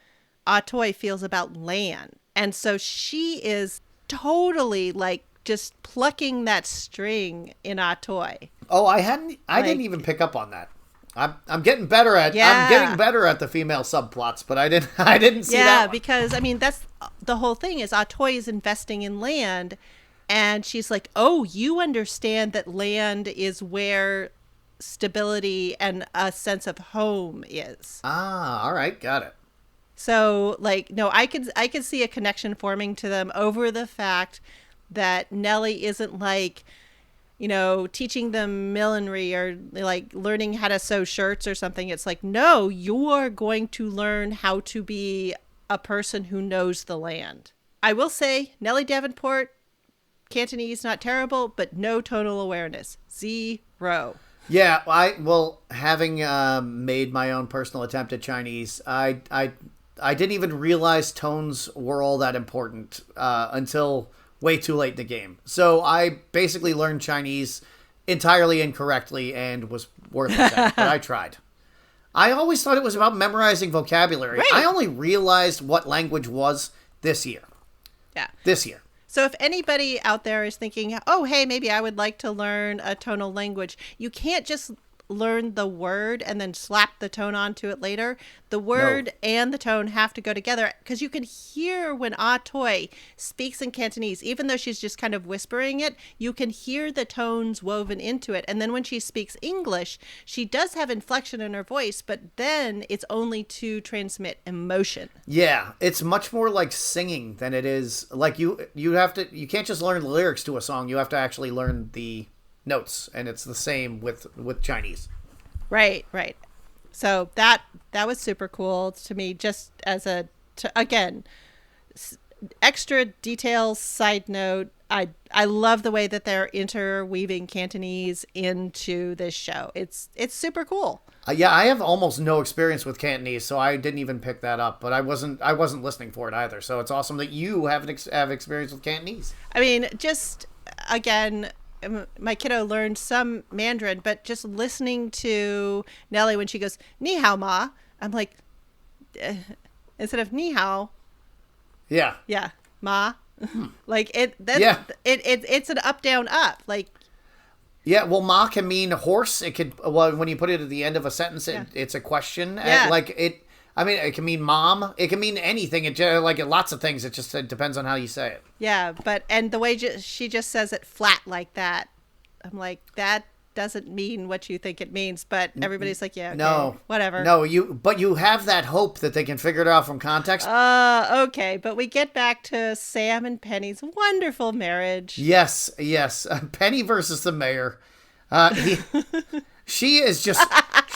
Ah Toy feels about land. And so she is totally, like, just plucking that string in Ah Toy. Oh, I didn't even pick up on that. I'm getting better at I'm getting better at the female subplots, but I didn't see that. Yeah, one. because that's the whole thing is Ah Toy is investing in land, and she's like, "Oh, you understand that land is where stability and a sense of home is." Ah, all right, got it. So, like, no, I could see a connection forming to them over the fact that Nellie isn't like, teaching them millinery or like learning how to sew shirts or something. It's like, no, you are going to learn how to be a person who knows the land. I will say Nellie Davenport, Cantonese, not terrible, but no tonal awareness. 0. Yeah, having made my own personal attempt at Chinese, I didn't even realize tones were all that important until way too late in the game. So I basically learned Chinese entirely incorrectly and was worthless at it, but I tried. I always thought it was about memorizing vocabulary. Right. I only realized what language was this year. Yeah. This year. So if anybody out there is thinking, oh, hey, maybe I would like to learn a tonal language, you can't just learn the word and then slap the tone onto it later. The word and the tone have to go together, because you can hear when Ah Toy speaks in Cantonese, even though she's just kind of whispering it, you can hear the tones woven into it. And then when she speaks English, she does have inflection in her voice, but then it's only to transmit emotion. Yeah, it's much more like singing than it is like you can't just learn the lyrics to a song. You have to actually learn the notes, and it's the same with Chinese. Right. So that was super cool to me, just as again, extra details. Side note, I love the way that they're interweaving Cantonese into this show. It's super cool. Yeah, I have almost no experience with Cantonese, so I didn't even pick that up. But I wasn't listening for it either. So it's awesome that you have experience with Cantonese. I mean, just again, my kiddo learned some Mandarin, but just listening to Nellie when she goes, "Ni hao ma," I'm like, instead of "ni hao," yeah, ma, like it. It's an up down up. Like, yeah, well, ma can mean horse. It could when you put it at the end of a sentence, it's a question. Yeah. Like it. I mean, it can mean mom. It can mean anything. Lots of things. It just depends on how you say it. Yeah, and the way she just says it flat like that, I'm like, that doesn't mean what you think it means. But everybody's like, yeah, okay, no, whatever. No, but you have that hope that they can figure it out from context. Okay, but we get back to Sam and Penny's wonderful marriage. Yes. Penny versus the mayor. She is just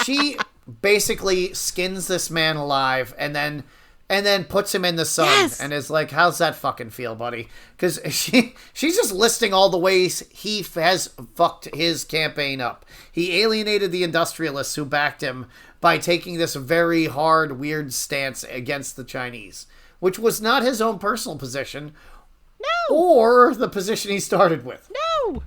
she basically skins this man alive and then puts him in the sun and is like, how's that fucking feel, buddy? Because she's just listing all the ways he has fucked his campaign up. He alienated the industrialists who backed him by taking this very hard, weird stance against the Chinese, which was not his own personal position. No. Or the position he started with. No.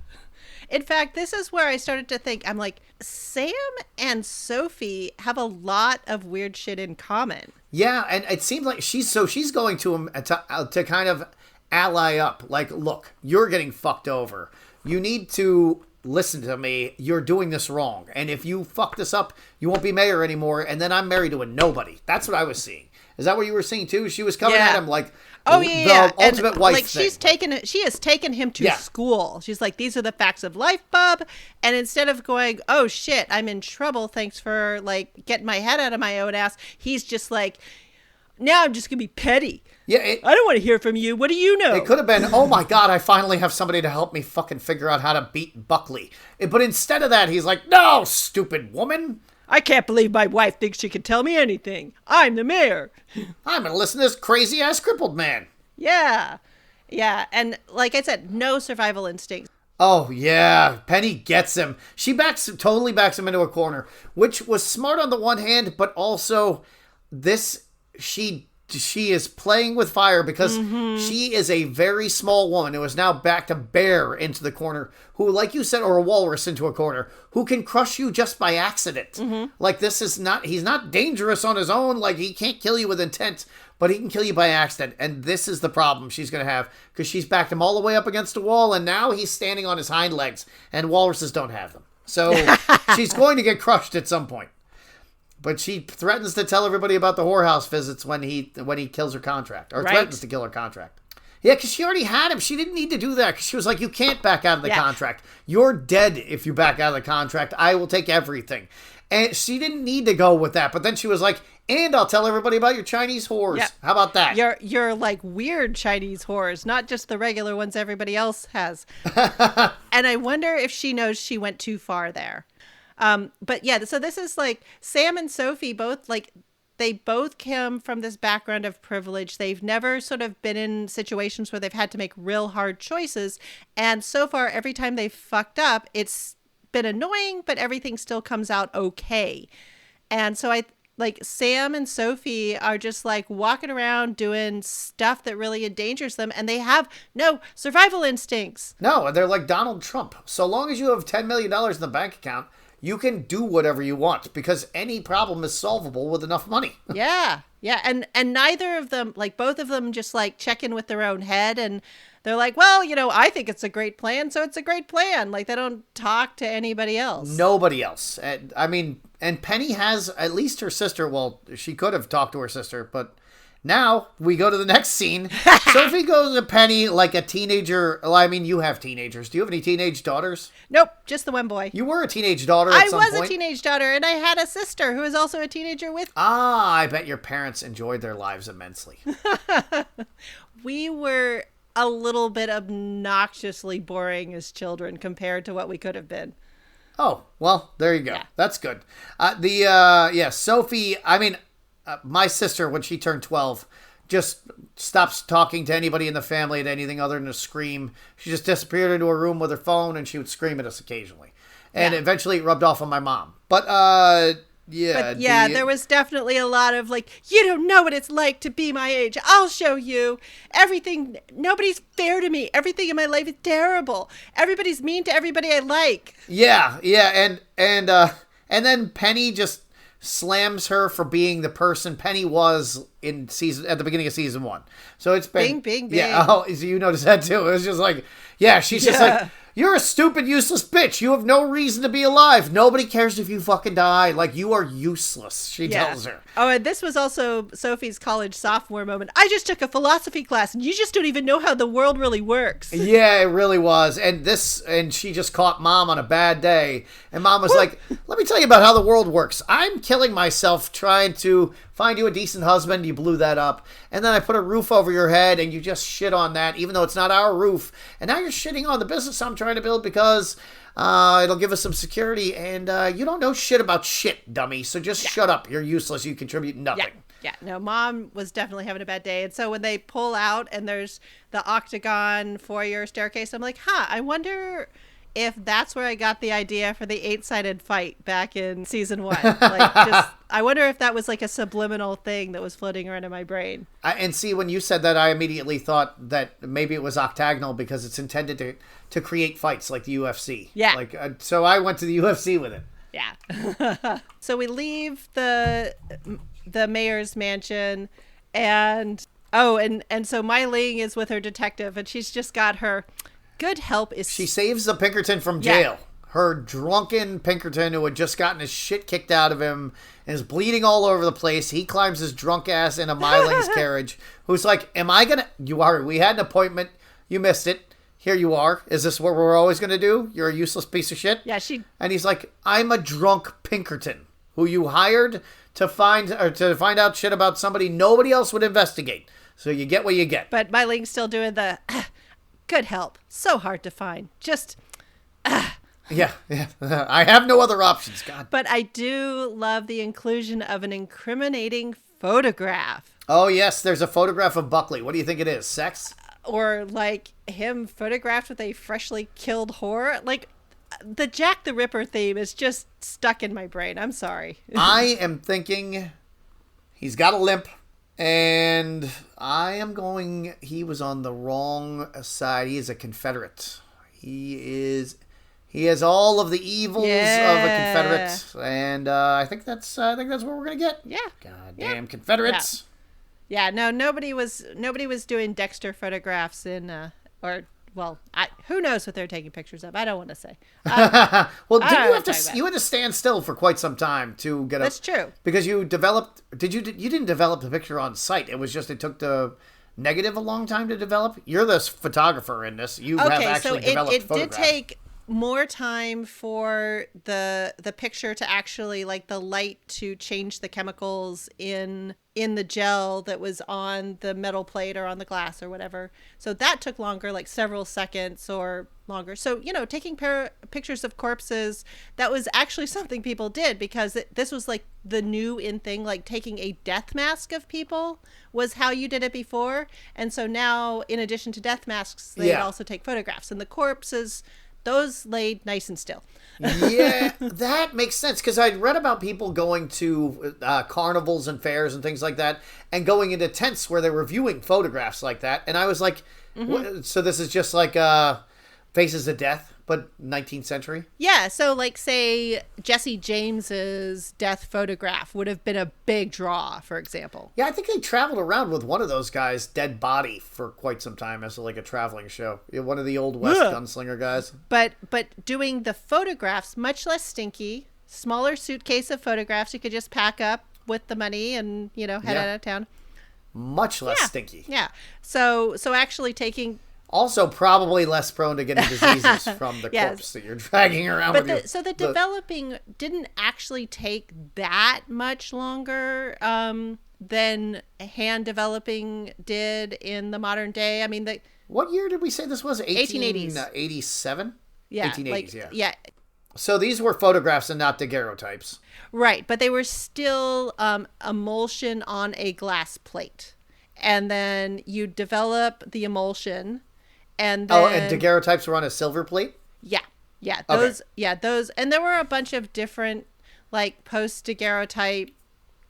In fact, this is where I started to think, I'm like, Sam and Sophie have a lot of weird shit in common. Yeah, and it seems like she's going to him to kind of ally up. Like, look, you're getting fucked over. You need to listen to me. You're doing this wrong. And if you fuck this up, you won't be mayor anymore. And then I'm married to a nobody. That's what I was seeing. Is that what you were seeing too? She was coming at him like, the ultimate wife like thing. She has taken him to school. She's like, these are the facts of life, bub. And instead of going, oh shit, I'm in trouble. Thanks for like getting my head out of my own ass. He's just like, now I'm just gonna be petty. Yeah, I don't want to hear from you. What do you know? It could have been, oh my God, I finally have somebody to help me fucking figure out how to beat Buckley. But instead of that, he's like, no, stupid woman. I can't believe my wife thinks she can tell me anything. I'm the mayor. I'm going to listen to this crazy-ass crippled man. Yeah. Yeah. And like I said, no survival instincts. Oh, yeah. Penny gets him. She totally backs him into a corner, which was smart on the one hand, but also she is playing with fire because she is a very small woman who is now backed a bear into the corner who, like you said, or a walrus into a corner, who can crush you just by accident. Like, he's not dangerous on his own. Like, he can't kill you with intent, but he can kill you by accident. And this is the problem she's going to have because she's backed him all the way up against a wall and now he's standing on his hind legs and walruses don't have them. So she's going to get crushed at some point. But she threatens to tell everybody about the whorehouse visits when he kills her contract. Or threatens to kill her contract. Yeah, because she already had him. She didn't need to do that. Because she was like, you can't back out of the contract. You're dead if you back out of the contract. I will take everything. And she didn't need to go with that. But then she was like, and I'll tell everybody about your Chinese whores. Yeah. How about that? You're like weird Chinese whores, not just the regular ones everybody else has. And I wonder if she knows she went too far there. But yeah, so this is like Sam and Sophie both they both come from this background of privilege. They've never sort of been in situations where they've had to make real hard choices. And so far, every time they've fucked up, it's been annoying, but everything still comes out okay. And so Sam and Sophie are just like walking around doing stuff that really endangers them. And they have no survival instincts. No, they're like Donald Trump. So long as you have $10 million in the bank account, you can do whatever you want because any problem is solvable with enough money. Yeah. Yeah. And neither of them, like both of them just like check in with their own head and they're like, well, I think it's a great plan. So it's a great plan. Like they don't talk to anybody else. Nobody else. And Penny has at least her sister. Well, she could have talked to her sister, but now we go to the next scene. Sophie goes to Penny like a teenager. Well, I mean, you have teenagers. Do you have any teenage daughters? Nope, just the one boy. You were a teenage daughter at some point. I was a teenage daughter, and I had a sister who was also a teenager with me. Ah, I bet your parents enjoyed their lives immensely. We were a little bit obnoxiously boring as children compared to what we could have been. Oh, well, there you go. Yeah. That's good. Sophie, I mean... my sister, when she turned 12, just stops talking to anybody in the family at anything other than a scream. She just disappeared into a room with her phone, and she would scream at us occasionally. And eventually it rubbed off on my mom. But there was definitely a lot of like, you don't know what it's like to be my age. I'll show you. Nobody's fair to me. Everything in my life is terrible. Everybody's mean to everybody I like. Yeah, and then Penny just slams her for being the person Penny was at the beginning of season 1. So it's been bing. Yeah, so you noticed that too. It was just like, she's just like, you're a stupid, useless bitch. You have no reason to be alive. Nobody cares if you fucking die. Like, you are useless, she tells her. Oh, and this was also Sophie's college sophomore moment. I just took a philosophy class, and you just don't even know how the world really works. Yeah, it really was. And she just caught Mom on a bad day. And Mom was like, let me tell you about how the world works. I'm killing myself trying to find you a decent husband. You blew that up. And then I put a roof over your head, and you just shit on that, even though it's not our roof. And now you're shitting on the business I'm trying to build because it'll give us some security. And you don't know shit about shit, dummy. So just shut up. You're useless. You contribute nothing. Yeah. No, Mom was definitely having a bad day. And so when they pull out and there's the octagon foyer staircase, I'm like, I wonder if that's where I got the idea for the 8-sided fight back in season 1. I wonder if that was like a subliminal thing that was floating around in my brain. And see, when you said that, I immediately thought that maybe it was octagonal because it's intended to create fights like the UFC. Yeah. So I went to the UFC with it. Yeah. So we leave the mayor's mansion, and Oh, and so Mai Ling is with her detective, and she's just got her good help is She saves the Pinkerton from jail. Her drunken Pinkerton who had just gotten his shit kicked out of him and is bleeding all over the place. He climbs his drunk ass into Mai Ling's carriage, who's like, am I gonna... You are. We had an appointment. You missed it. Here you are. Is this what we're always gonna do? You're a useless piece of shit? Yeah, she... And he's like, I'm a drunk Pinkerton who you hired to find out shit about somebody nobody else would investigate. So you get what you get. But Mai Ling's still doing the good help. So hard to find. Just... Yeah. I have no other options. God. But I do love the inclusion of an incriminating photograph. Oh, yes. There's a photograph of Buckley. What do you think it is? Sex? Or like him photographed with a freshly killed whore. Like the Jack the Ripper theme is just stuck in my brain. I'm sorry. I am thinking he's got a limp. And I am going, he was on the wrong side. He is a Confederate. He has all of the evils of a Confederate, and I think that's what we're gonna get. Yeah. Goddamn Confederates. Yeah. No, nobody was doing Dexter photographs who knows what they're taking pictures of? I don't want to say. Well, you had to stand still for quite some time to get That's true. Because you developed. You didn't develop the picture on site. It was just it took the negative a long time to develop. You're the photographer in this. You have actually developed photographs. It did take more time for the picture to actually, like, the light to change the chemicals in the gel that was on the metal plate or on the glass or whatever. So that took longer, like several seconds or longer. So, taking pictures of corpses, that was actually something people did because this was like the new in thing, like taking a death mask of people was how you did it before. And so now, in addition to death masks, they'd also take photographs. And the corpses, those laid nice and still. Yeah, that makes sense because I'd read about people going to carnivals and fairs and things like that and going into tents where they were viewing photographs like that. And I was like, so this is just like Faces of Death, but 19th century? Yeah, so like say Jesse James's death photograph would have been a big draw, for example. Yeah, I think they traveled around with one of those guys' dead body for quite some time as like a traveling show. One of the old West gunslinger guys. But doing the photographs, much less stinky, smaller suitcase of photographs you could just pack up with the money and, head out of town. Much less stinky. Yeah. So actually taking... Also, probably less prone to getting diseases from the corpse that you're dragging around with you. So the developing didn't actually take that much longer than hand developing did in the modern day. I mean, what year did we say this was? 1880s. 1887? Yeah. 1880s, Yeah. So these were photographs and not daguerreotypes. Right, but they were still emulsion on a glass plate. And then you develop the emulsion... And then, and daguerreotypes were on a silver plate? Yeah. Those, and there were a bunch of different, like, post-daguerreotype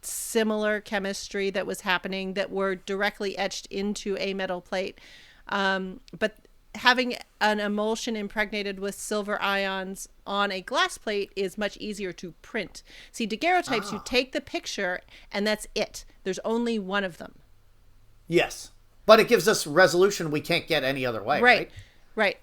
similar chemistry that was happening that were directly etched into a metal plate. But having an emulsion impregnated with silver ions on a glass plate is much easier to print. See, daguerreotypes, you take the picture, and that's it. There's only one of them. Yes. But it gives us resolution we can't get any other way, right? Right.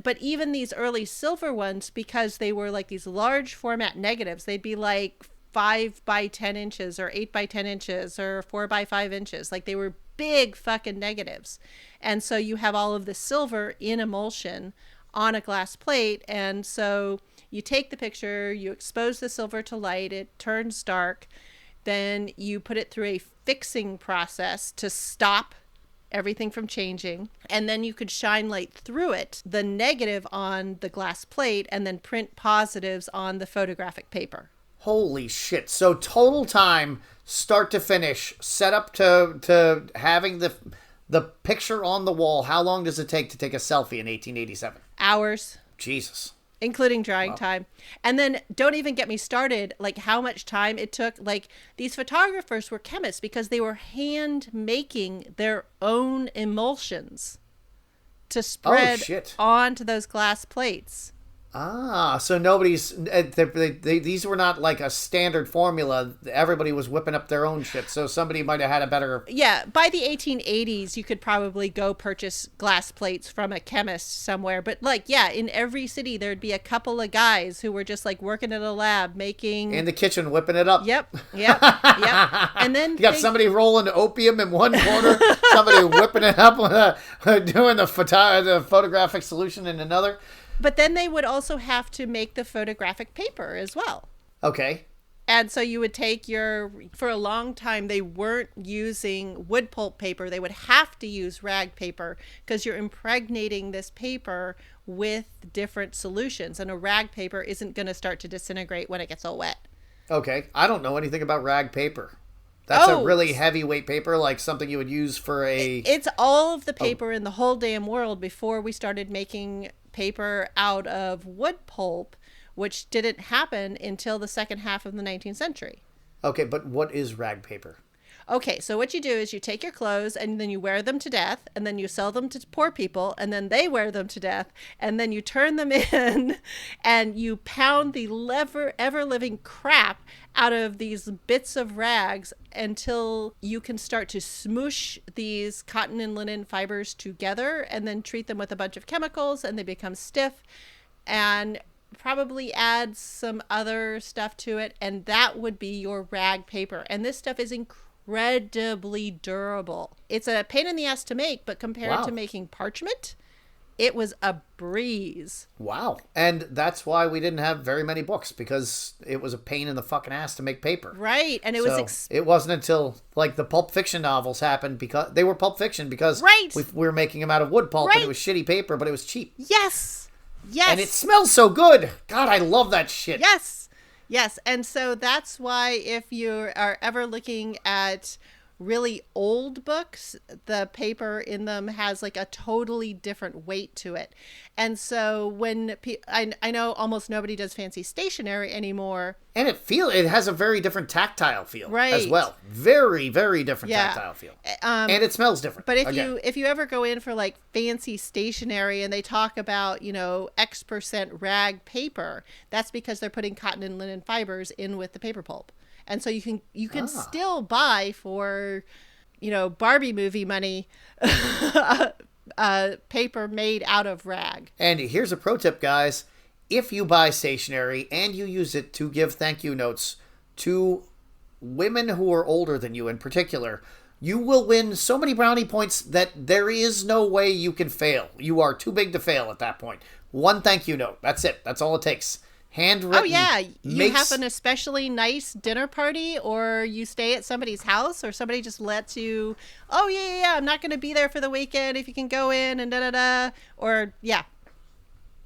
But even these early silver ones, because they were like these large format negatives, they'd be like 5 by 10 inches or 8 by 10 inches or 4 by 5 inches. Like they were big fucking negatives. And so you have all of the silver in emulsion on a glass plate. And so you take the picture, you expose the silver to light, it turns dark. Then you put it through a fixing process to stop everything from changing, and then you could shine light through it, the negative on the glass plate, and then print positives on the photographic paper. Holy shit. So total time, start to finish, set up to having the picture on the wall. How long does it take to take a selfie in 1887? Hours. Jesus. Including drying time. And then don't even get me started, like how much time it took. Like these photographers were chemists because they were hand making their own emulsions to spread onto those glass plates. So nobody's... these were not like a standard formula. Everybody was whipping up their own shit, so somebody might have had a better... Yeah, by the 1880s, you could probably go purchase glass plates from a chemist somewhere. But, like, yeah, in every city, there'd be a couple of guys who were just, like, working in a lab, making... In the kitchen, whipping it up. Yep. And then... You got somebody rolling opium in one corner, somebody whipping it up, doing the photographic solution in another. But then they would also have to make the photographic paper as well. Okay. And so you would take for a long time, they weren't using wood pulp paper. They would have to use rag paper because you're impregnating this paper with different solutions. And a rag paper isn't going to start to disintegrate when it gets all wet. Okay. I don't know anything about rag paper. That's a really heavyweight paper, like something you would use for a... It's all of the paper in the whole damn world before we started making paper out of wood pulp, which didn't happen until the second half of the 19th century. Okay, but what is rag paper? Okay, so what you do is you take your clothes and then you wear them to death, and then you sell them to poor people, and then they wear them to death, and then you turn them in and you pound the ever-living crap out of these bits of rags until you can start to smoosh these cotton and linen fibers together and then treat them with a bunch of chemicals, and they become stiff, and probably add some other stuff to it, and that would be your rag paper. And this stuff is incredibly durable. It's a pain in the ass to make, but compared to making parchment, it was a breeze. Wow. And that's why we didn't have very many books, because it was a pain in the fucking ass to make paper. Right. And it wasn't until like the Pulp Fiction novels happened, because they were Pulp Fiction because we were making them out of wood pulp, and it was shitty paper, but it was cheap. Yes. And it smells so good. God, I love that shit. Yes. And so that's why if you are ever looking at really old books, the paper in them has like a totally different weight to it. And so when I know almost nobody does fancy stationery anymore. And it has a very different tactile feel as well. Very, very different tactile feel. And it smells different. But if you ever go in for like fancy stationery and they talk about, X% rag paper, that's because they're putting cotton and linen fibers in with the paper pulp. And so you can still buy for, Barbie movie money, paper made out of rag. And here's a pro tip, guys. If you buy stationery and you use it to give thank you notes to women who are older than you in particular, you will win so many brownie points that there is no way you can fail. You are too big to fail at that point. One thank you note. That's it. That's all it takes. Handwritten. Oh, yeah. You have an especially nice dinner party, or you stay at somebody's house, or somebody just lets you, oh, yeah, I'm not going to be there for the weekend if you can go in and da-da-da. Or, yeah.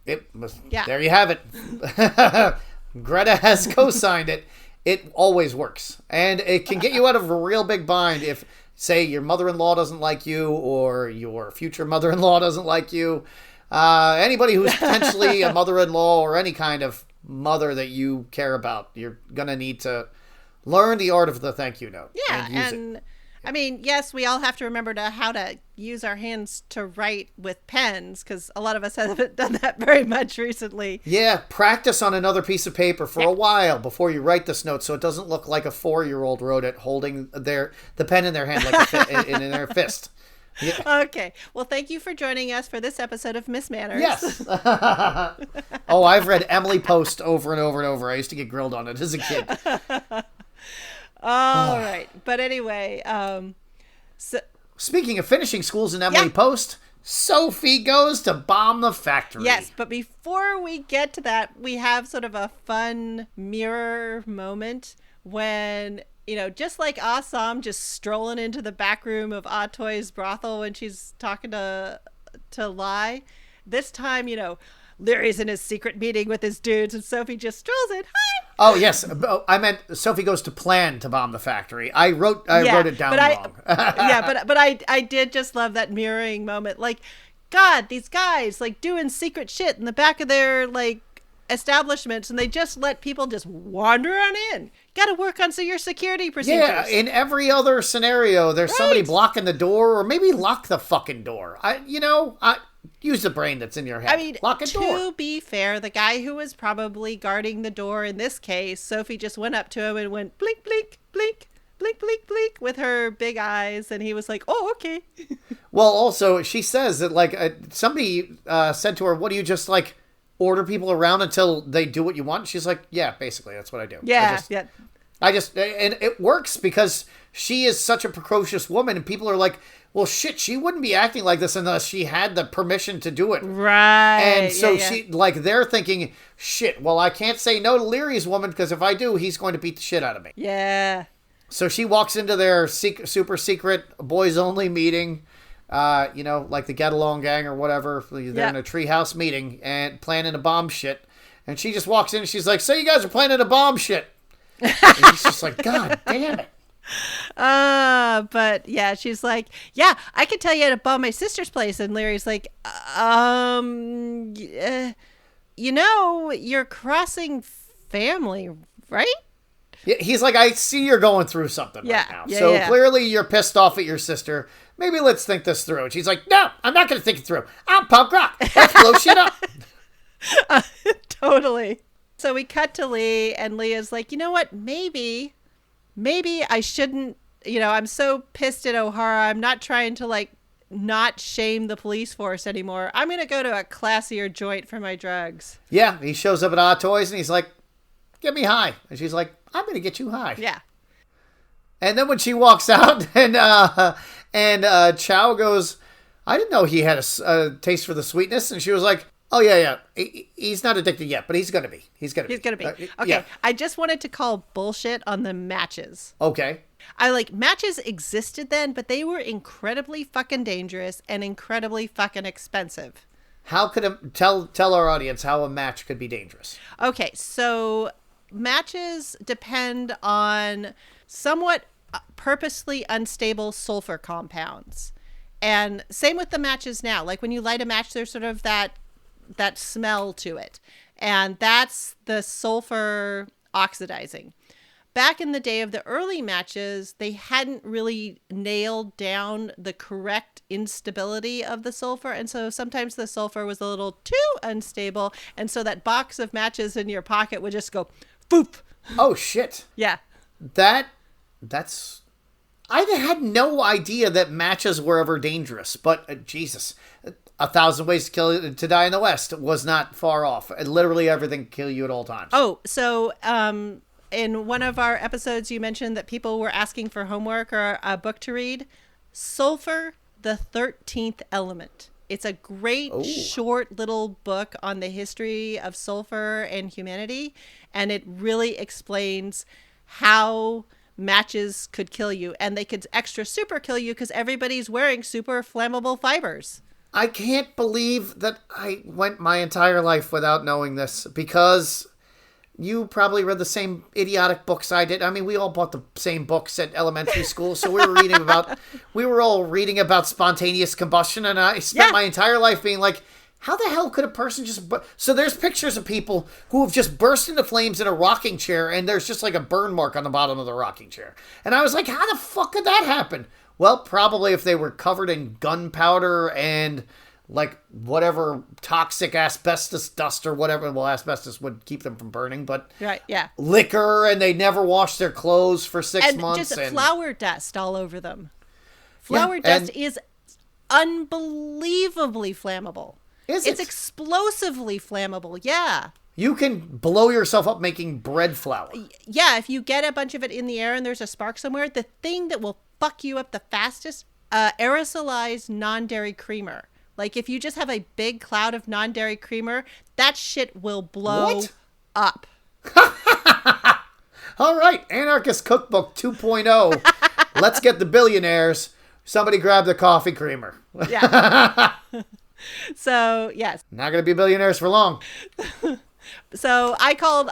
There you have it. Greta has co-signed it. It always works. And it can get you out of a real big bind if, say, your mother-in-law doesn't like you, or your future mother-in-law doesn't like you. Anybody who's potentially a mother-in-law or any kind of mother that you care about, you're gonna need to learn the art of the thank you note. And I mean, yes, we all have to remember how to use our hands to write with pens, because a lot of us haven't done that very much recently. Yeah, practice on another piece of paper for a while before you write this note, so it doesn't look like a 4-year-old wrote it holding the pen in their hand like in their fist. Yeah. Okay. Well, thank you for joining us for this episode of Miss Manners. Yes. Oh, I've read Emily Post over and over and over. I used to get grilled on it as a kid. All right. But anyway, speaking of finishing schools in Emily Post, Sophie goes to bomb the factory. Yes, but before we get to that, we have sort of a fun mirror moment when... just like Assam just strolling into the back room of Atoy's brothel when she's talking to Lai. This time, Larry's in his secret meeting with his dudes, and Sophie just strolls in. Hi. Oh, yes. I meant Sophie goes to plan to bomb the factory. I wrote it down wrong. But I did just love that mirroring moment. Like, God, these guys, like, doing secret shit in the back of their, like, establishments, and they just let people just wander on in. Got to work on your security procedures. Yeah, in every other scenario, there's somebody blocking the door, or maybe lock the fucking door. use the brain that's in your head. I mean, lock a door. To be fair, the guy who was probably guarding the door in this case, Sophie just went up to him and went blink, blink, blink, blink, blink, blink with her big eyes. And he was like, oh, okay. Well, also, she says that, like, somebody said to her, what do you just, like, order people around until they do what you want? She's like, yeah, basically, that's what I do. Yeah, and it works because she is such a precocious woman, and people are like, well, shit, she wouldn't be acting like this unless she had the permission to do it. Right. And so they're thinking, shit, well, I can't say no to Leary's woman because if I do, he's going to beat the shit out of me. Yeah. So she walks into their super secret boys only meeting, like the Get Along Gang or whatever. They're in a treehouse meeting and planning a bomb shit. And she just walks in and she's like, so you guys are planning a bomb shit. And he's just like, God damn it. But yeah, she's like, yeah, I can tell you how to bomb my sister's place. And Larry's like, you're crossing family, right? Yeah, he's like, I see you're going through something right now. So clearly you're pissed off at your sister. Maybe let's think this through. And she's like, no, I'm not going to think it through. I'll punk rock. Let's blow shit up. Totally. So we cut to Lee, and Leah's like, you know what? Maybe I shouldn't, I'm so pissed at O'Hara. I'm not trying to, like, not shame the police force anymore. I'm going to go to a classier joint for my drugs. Yeah, he shows up at Odd Toys, and he's like, get me high. And she's like, I'm going to get you high. Yeah. And then when she walks out, and Chow goes, I didn't know he had a taste for the sweetness. And she was like, oh, yeah. He's not addicted yet, but he's going to be. He's going to be. Okay. Yeah. I just wanted to call bullshit on the matches. Okay. Matches existed then, but they were incredibly fucking dangerous and incredibly fucking expensive. How could tell our audience how a match could be dangerous? Okay, so matches depend on somewhat purposely unstable sulfur compounds. And same with the matches now. Like when you light a match, there's sort of that smell to it. And that's the sulfur oxidizing. Back in the day of the early matches, they hadn't really nailed down the correct instability of the sulfur. And so sometimes the sulfur was a little too unstable. And so that box of matches in your pocket would just go, boop. Oh, shit. Yeah. That's... I had no idea that matches were ever dangerous. But, Jesus... 1,000 Ways to Die in the West was not far off. Literally everything can kill you at all times. Oh, so in one of our episodes, you mentioned that people were asking for homework or a book to read. Sulfur, the 13th Element. It's a great short little book on the history of sulfur and humanity. And it really explains how matches could kill you. And they could extra super kill you because everybody's wearing super flammable fibers. I can't believe that I went my entire life without knowing this because you probably read the same idiotic books I did. I mean, we all bought the same books at elementary school, so we were all reading about spontaneous combustion, and I spent my entire life being like, how the hell could a person just... So there's pictures of people who have just burst into flames in a rocking chair, and there's just like a burn mark on the bottom of the rocking chair. And I was like, how the fuck could that happen? Well, probably if they were covered in gunpowder and like whatever toxic asbestos dust or whatever. Well, asbestos would keep them from burning, but right, yeah, liquor, and they never washed their clothes for 6 months. And just flour dust all over them. Flour dust is unbelievably flammable. It's explosively flammable, yeah. You can blow yourself up making bread flour. Yeah, if you get a bunch of it in the air and there's a spark somewhere, the thing that will fuck you up the fastest, aerosolized non-dairy creamer. Like if you just have a big cloud of non-dairy creamer, that shit will blow up. All right, Anarchist Cookbook 2.0. Let's get the billionaires. Somebody grab the coffee creamer. Yeah. So, yes. Not going to be billionaires for long. So I called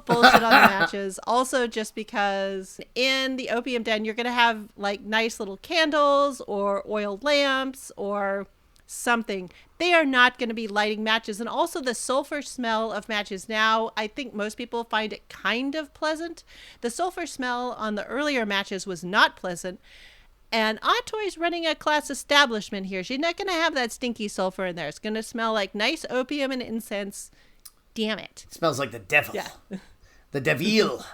bullshit on the matches. Also, just because in the opium den, you're going to have like nice little candles or oil lamps or something. They are not going to be lighting matches. And also the sulfur smell of matches now, I think most people find it kind of pleasant. The sulfur smell on the earlier matches was not pleasant. And Atoy's running a class establishment here. She's not going to have that stinky sulfur in there. It's going to smell like nice opium and incense. Damn it. It smells like the devil. Yeah. The devil.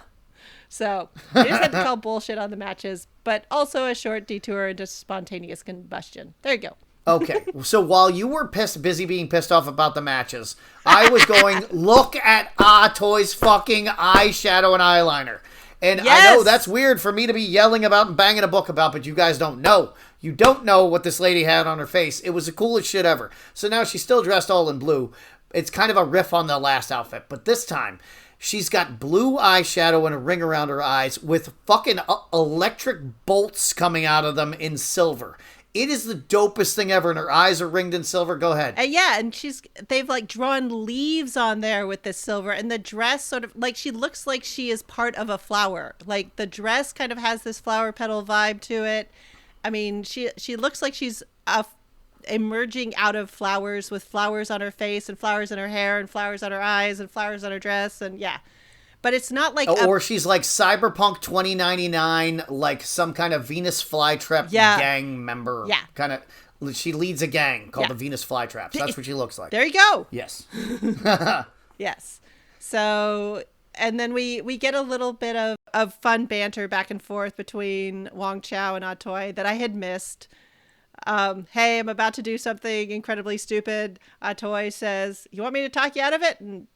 So, you just have to call bullshit on the matches, but also a short detour into spontaneous combustion. There you go. Okay, so while you were busy being pissed off about the matches, I was going, look at Toy's fucking eyeshadow and eyeliner. And yes! I know that's weird for me to be yelling about and banging a book about, but you guys don't know. You don't know what this lady had on her face. It was the coolest shit ever. So now she's still dressed all in blue. It's kind of a riff on the last outfit, but this time she's got blue eyeshadow and a ring around her eyes with fucking electric bolts coming out of them in silver. It is the dopest thing ever, and her eyes are ringed in silver. Go ahead. Yeah, and they've like drawn leaves on there with this silver, and the dress sort of like she looks like she is part of a flower. Like the dress kind of has this flower petal vibe to it. I mean, she looks like she's emerging out of flowers with flowers on her face and flowers in her hair and flowers on her eyes and flowers on her dress, and yeah. But it's not like... Or she's like Cyberpunk 2099, like some kind of Venus Flytrap gang member. Yeah. Kind of, she leads a gang called the Venus Flytraps. That's what she looks like. There you go. Yes. Yes. So, and then we get a little bit of fun banter back and forth between Wong Chao and Atoy that I had missed. Hey, I'm about to do something incredibly stupid. Atoy says, you want me to talk you out of it? And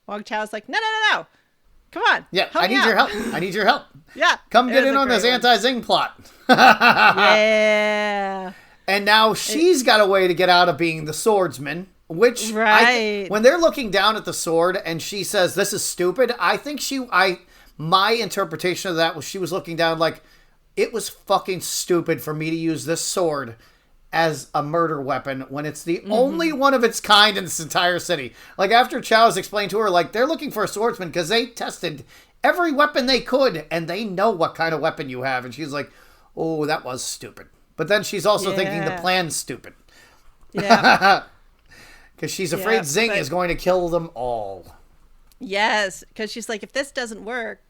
Wong Chao's like, no. Come on. Yeah, I need your help. I need your help. Yeah. Come get in on this anti-Zing plot. Yeah. And now she's got a way to get out of being the swordsman, which when they're looking down at the sword and she says, this is stupid, I think my interpretation of that was she was looking down like, it was fucking stupid for me to use this sword as a murder weapon when it's the only one of its kind in this entire city. Like, after Chow's explained to her, like, they're looking for a swordsman because they tested every weapon they could, and they know what kind of weapon you have. And she's like, oh, that was stupid. But then she's also thinking the plan's stupid. Yeah. Because she's afraid Zing is going to kill them all. Yes, because she's like, if this doesn't work,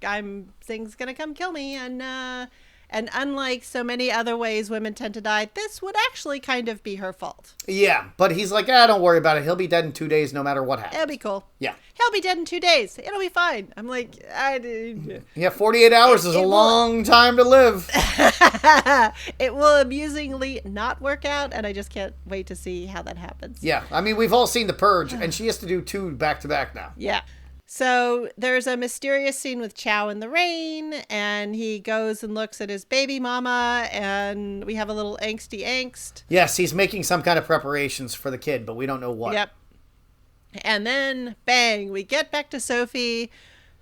Zing's going to come kill me, and unlike so many other ways women tend to die, this would actually kind of be her fault. Yeah, but he's like, don't worry about it. He'll be dead in 2 days no matter what happens. It'll be cool. Yeah. He'll be dead in 2 days. It'll be fine. I'm like, yeah, 48 hours is a long time to live. It will amusingly not work out, and I just can't wait to see how that happens. Yeah, I mean, we've all seen The Purge, and she has to do 2 back-to-back now. Yeah. So there's a mysterious scene with Chow in the rain, and he goes and looks at his baby mama, and we have a little angsty angst. Yes, he's making some kind of preparations for the kid, but we don't know what. Yep. And then, bang, we get back to Sophie,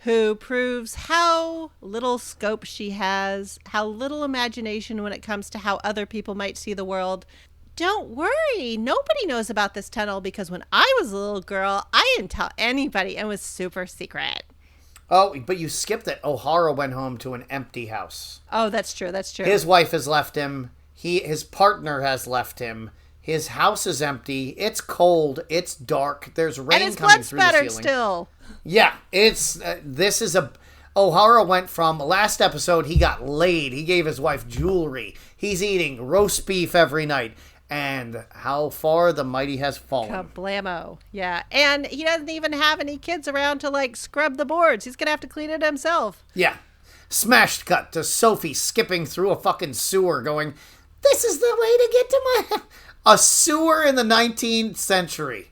who proves how little scope she has, how little imagination when it comes to how other people might see the world. Don't worry. Nobody knows about this tunnel because when I was a little girl, I didn't tell anybody and it was super secret. Oh, but you skipped it. O'Hara went home to an empty house. Oh, that's true. That's true. His wife has left him. His partner has left him. His house is empty. It's cold. It's dark. There's rain and his coming blood's through the spattered ceiling. still. Yeah, this is a... O'Hara went from last episode, he got laid. He gave his wife jewelry. He's eating roast beef every night. And how far the mighty has fallen. Kablamo. Yeah. And he doesn't even have any kids around to, like, scrub the boards. He's going to have to clean it himself. Yeah. Smashed cut to Sophie skipping through a fucking sewer going, this is the way to get to my... A sewer in the 19th century.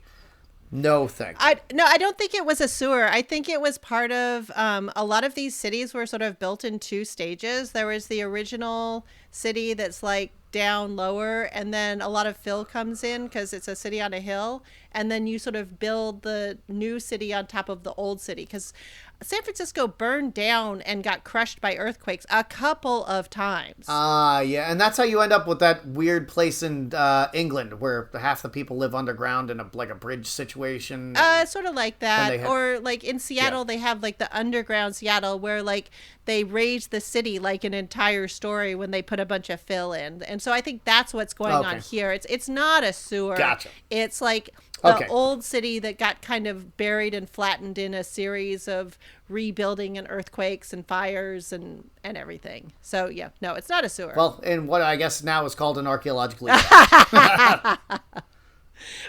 No thanks. I don't think it was a sewer. I think it was part of... a lot of these cities were sort of built in 2 stages. There was the original city that's, like, down lower, and then a lot of fill comes in because it's a city on a hill, and then you sort of build the new city on top of the old city because San Francisco burned down and got crushed by earthquakes a couple of times. Yeah, and that's how you end up with that weird place in England where half the people live underground in a bridge situation. Sort of like that. Or like in Seattle, they have like the underground Seattle where like they raised the city like an entire story when they put a bunch of fill in. And so I think that's what's going on here. It's not a sewer. Gotcha. It's like the old city that got kind of buried and flattened in a series of rebuilding and earthquakes and fires and everything. So yeah, no, it's not a sewer. Well, in what I guess now is called an archaeological event.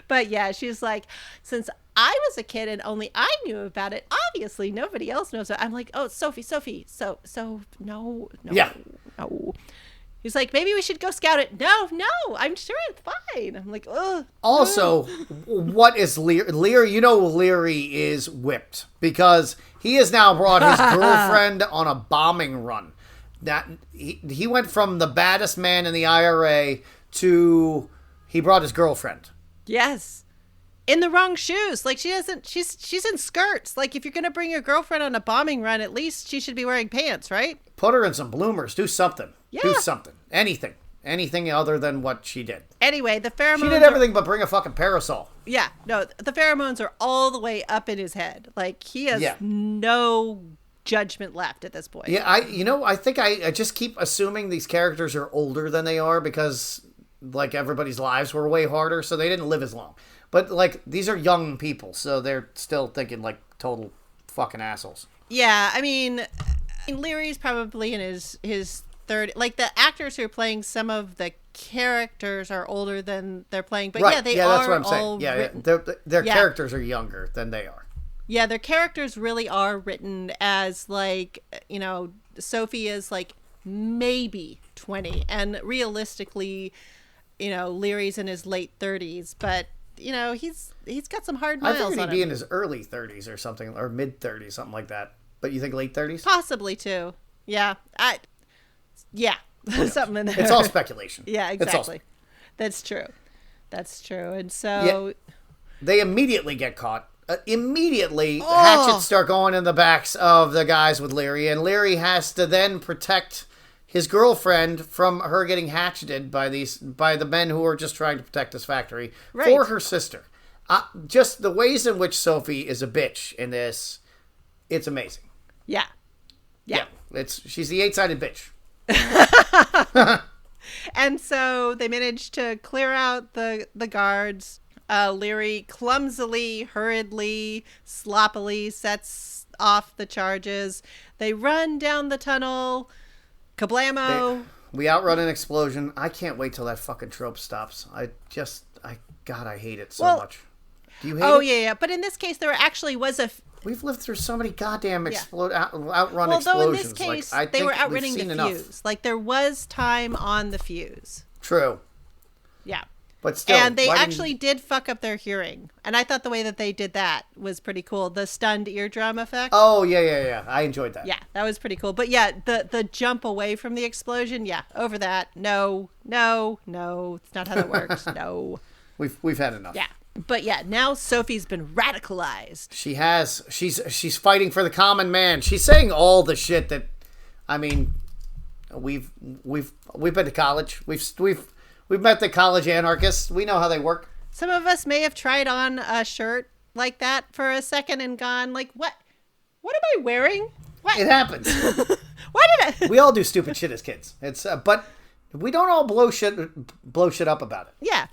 But yeah, she's like, since I was a kid and only I knew about it, obviously nobody else knows it. I'm like, oh, Sophie. So no. Yeah. No. He's like, maybe we should go scout it. No, I'm sure it's fine. I'm like, ugh. Also, what is Leary? Leary, you know Leary is whipped because he has now brought his girlfriend on a bombing run. That he went from the baddest man in the IRA to he brought his girlfriend. Yes. In the wrong shoes. Like she's in skirts. Like if you're going to bring your girlfriend on a bombing run, at least she should be wearing pants, right? Put her in some bloomers. Do something. Yeah. Do something. Anything. Anything other than what she did. Anyway, the pheromones... She did everything but bring a fucking parasol. Yeah. No, the pheromones are all the way up in his head. Like, he has no judgment left at this point. Yeah, I think I just keep assuming these characters are older than they are because, like, everybody's lives were way harder, so they didn't live as long. But, like, these are young people, so they're still thinking, like, total fucking assholes. Yeah, I mean Leary's probably in his third. Like, the actors who are playing some of the characters are older than they're playing. But right. yeah, they are that's what I'm all saying. written. Their characters are younger than they are. Yeah, their characters really are written as, like, Sophie is, like, maybe 20. And realistically, Leary's in his late 30s. But, he's got some hard miles on him. I figured he'd be in his early 30s or something, or mid 30s, something like that. But you think late 30s? Possibly, too. Yeah. Something in there. It's all speculation. Yeah, exactly. That's true. And so... Yeah. They immediately get caught. Hatchets start going in the backs of the guys with Leary, and Leary has to then protect his girlfriend from her getting hatcheted by the men who are just trying to protect this factory for her sister. Just the ways in which Sophie is a bitch in this, it's amazing. Yeah. She's the 8-sided bitch. And so they managed to clear out the guards. Leary clumsily, hurriedly, sloppily sets off the charges. They run down the tunnel. Kablamo. We outrun an explosion. I can't wait till that fucking trope stops. I hate it so much. Do you hate it? Oh, yeah. But in this case, there actually was We've lived through so many goddamn outrun well, explosions. Though in this case, they were outrunning the enough. fuse. Like, there was time on the fuse. True. Yeah. But still. And they actually did fuck up their hearing. And I thought the way that they did that was pretty cool. The stunned eardrum effect. Oh, yeah. I enjoyed that. Yeah, that was pretty cool. But yeah, the jump away from the explosion, over that. No. It's not how that works. No. We've had enough. Yeah. But yeah, now Sophie's been radicalized. She has. She's fighting for the common man. She's saying all the shit that, I mean, we've been to college. We've met the college anarchists. We know how they work. Some of us may have tried on a shirt like that for a second and gone like, what am I wearing? What? It happens. Why did I? We all do stupid shit as kids. It's but we don't all blow shit up about it. Yeah.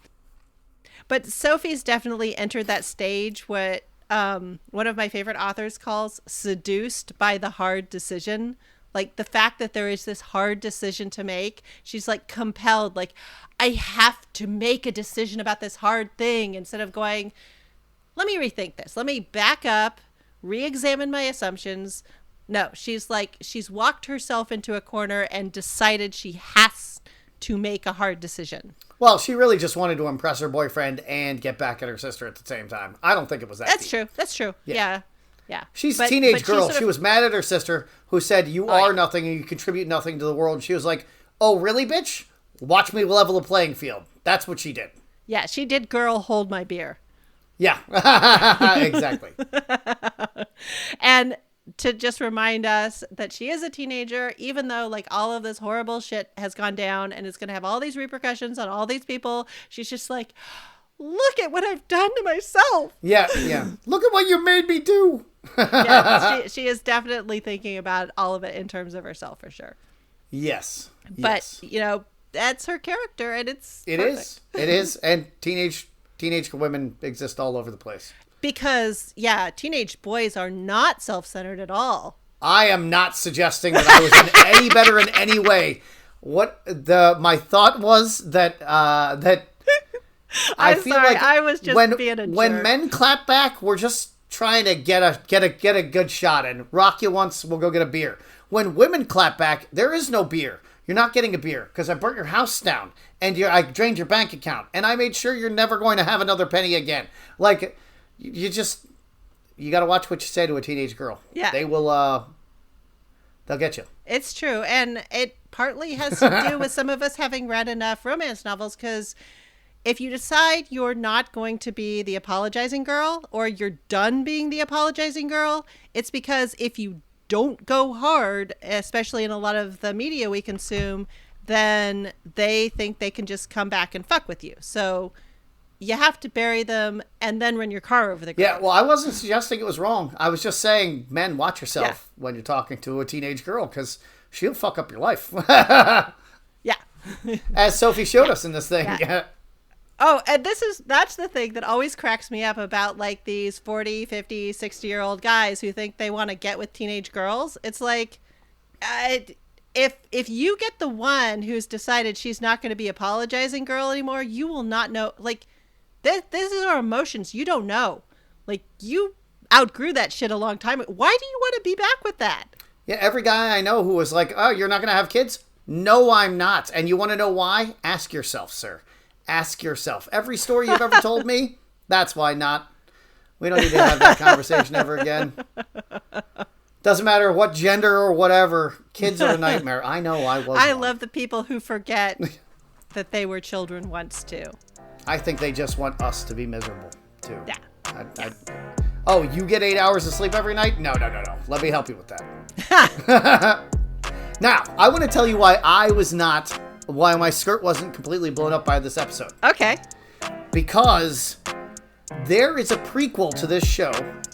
But Sophie's definitely entered that stage what one of my favorite authors calls seduced by the hard decision. Like the fact that there is this hard decision to make. She's like compelled, like, I have to make a decision about this hard thing instead of going, let me rethink this. Let me back up, re-examine my assumptions. No, she's walked herself into a corner and decided she has to make a hard decision. Well, she really just wanted to impress her boyfriend and get back at her sister at the same time. I don't think it was that deep. That's true. Yeah. She's a teenage girl. She was mad at her sister who said, you are nothing and you contribute nothing to the world. She was like, oh, really, bitch? Watch me level the playing field. That's what she did. Yeah, she did girl hold my beer. Yeah, exactly. And to just remind us that she is a teenager, even though like all of this horrible shit has gone down and it's going to have all these repercussions on all these people. She's just like, look at what I've done to myself. Yeah. Look at what you made me do. Yeah, she is definitely thinking about all of it in terms of herself for sure. Yes. But, that's her character and it's It is. And teenage teenage women exist all over the place. Because, yeah, teenage boys are not self-centered at all. I am not suggesting that I was any better in any way. My thought was that I feel sorry, like I was just being a jerk. When men clap back, we're just trying to get a good shot in. Rock you once, we'll go get a beer. When women clap back, there is no beer. You're not getting a beer because I burnt your house down and I drained your bank account and I made sure you're never going to have another penny again. Like, you got to watch what you say to a teenage girl. Yeah. They will, they'll get you. It's true. And it partly has to do with some of us having read enough romance novels, because if you decide you're not going to be the apologizing girl, or you're done being the apologizing girl, it's because if you don't go hard, especially in a lot of the media we consume, then they think they can just come back and fuck with you. So you have to bury them and then run your car over the grave. Yeah, well, I wasn't suggesting it was wrong. I was just saying, men, watch yourself when you're talking to a teenage girl, because she'll fuck up your life. Yeah. As Sophie showed us in this thing. Yeah. Oh, and that's the thing that always cracks me up about like these 40, 50, 60-year-old guys who think they want to get with teenage girls. It's like, if you get the one who's decided she's not going to be apologizing girl anymore, you will not know. Like, this is our emotions. You don't know. Like, you outgrew that shit a long time ago. Why do you want to be back with that? Yeah, every guy I know who was like, oh, you're not going to have kids? No, I'm not. And you want to know why? Ask yourself, sir. Ask yourself. Every story you've ever told me, that's why not. We don't need to have that conversation ever again. Doesn't matter what gender or whatever. Kids are a nightmare. I know, I was. I love the people who forget that they were children once, too. I think they just want us to be miserable, too. Yeah. Oh, you get 8 hours of sleep every night? No. Let me help you with that. Now, I want to tell you why my skirt wasn't completely blown up by this episode. Okay. Because there is a prequel to this show,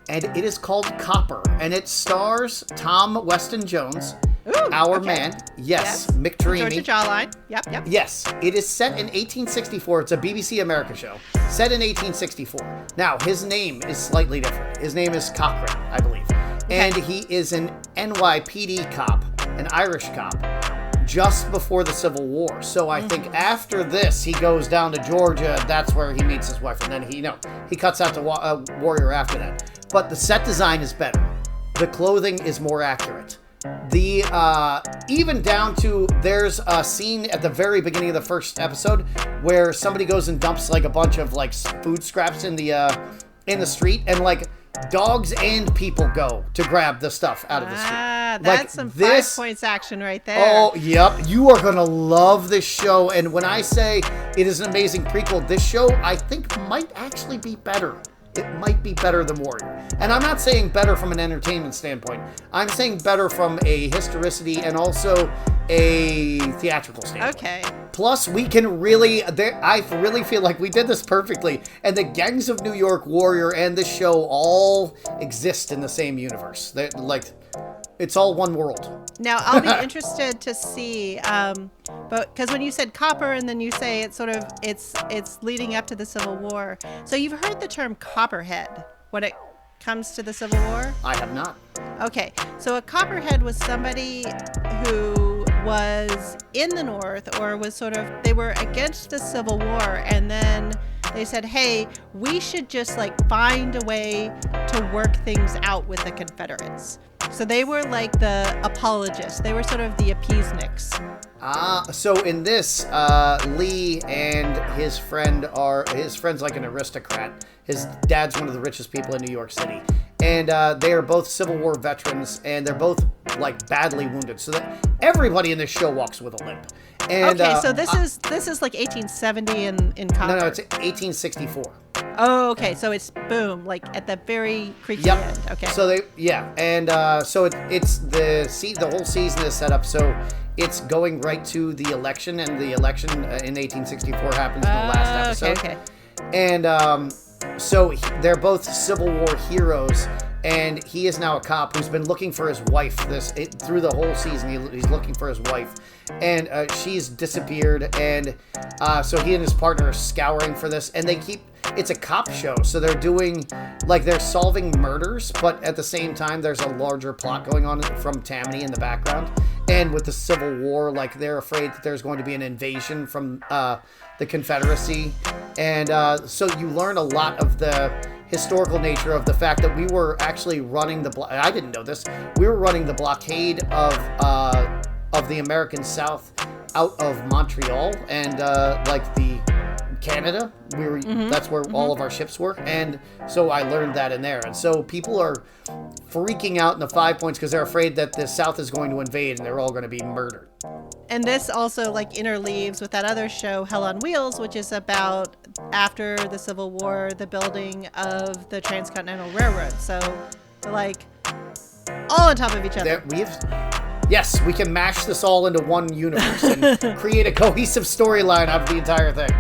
and it is called Copper, and it stars Tom Weston Jones, man. Yes, Mick Tarini. Georgia Jawline. Yep. Yes, it is set in 1864. It's a BBC America show, set in 1864. Now, his name is slightly different. His name is Cochrane, I believe. Okay. And he is an NYPD cop, an Irish cop, just before the Civil War. So I think after this, he goes down to Georgia. That's where he meets his wife. And then he cuts out to Warrior after that. But the set design is better. The clothing is more accurate. The even down to, there's a scene at the very beginning of the first episode where somebody goes and dumps like a bunch of like food scraps in the street, and like dogs and people go to grab the stuff out of the street. That's like some 5 points action right there. Oh, yep. You are going to love this show. And when I say it is an amazing prequel, this show, I think, might actually be better. It might be better than Warrior. And I'm not saying better from an entertainment standpoint. I'm saying better from a historicity and also a theatrical standpoint. Okay. Plus, we can I really feel like we did this perfectly. And the Gangs of New York, Warrior, and the show all exist in the same universe. They're like, it's all one world. Now, I'll be interested to see, but because when you said copper and then you say it's leading up to the Civil War. So you've heard the term copperhead when it comes to the Civil War? I have not. Okay, so a copperhead was somebody who was in the North, or was they were against the Civil War, and then they said, hey, we should just like find a way to work things out with the Confederates. So they were like the apologists. They were sort of the appeaseniks. So in this, Lee and his friend's like an aristocrat. His dad's one of the richest people in New York City. And they are both Civil War veterans, and they're both like badly wounded. So that everybody in this show walks with a limp. And, okay, so this is like 1870 in Copper. No, it's 1864. Oh, okay. So it's boom, like at the very creaky end. Okay. So so it's the whole season is set up so it's going right to the election, and the election in 1864 happens in the last episode. Okay. And so they're both Civil War heroes, and he is now a cop who's been looking for his wife through the whole season. He's looking for his wife, and she's disappeared, and so he and his partner are scouring for this, and it's a cop show, so they're doing, like, they're solving murders, but at the same time there's a larger plot going on from Tammany in the background. And with the Civil War, like, they're afraid that there's going to be an invasion from the Confederacy. And so you learn a lot of the historical nature of the fact that we were actually running I didn't know this. We were running the blockade of the American South out of Montreal and like the Canada. That's where all of our ships were, and so I learned that in there. And so people are freaking out in the 5 points because they're afraid that the South is going to invade and they're all going to be murdered. And this also, like, interleaves with that other show, Hell on Wheels, which is about after the Civil War, the building of the Transcontinental Railroad. So, like, all on top of each other. Yes, we can mash this all into one universe and create a cohesive storyline out of the entire thing.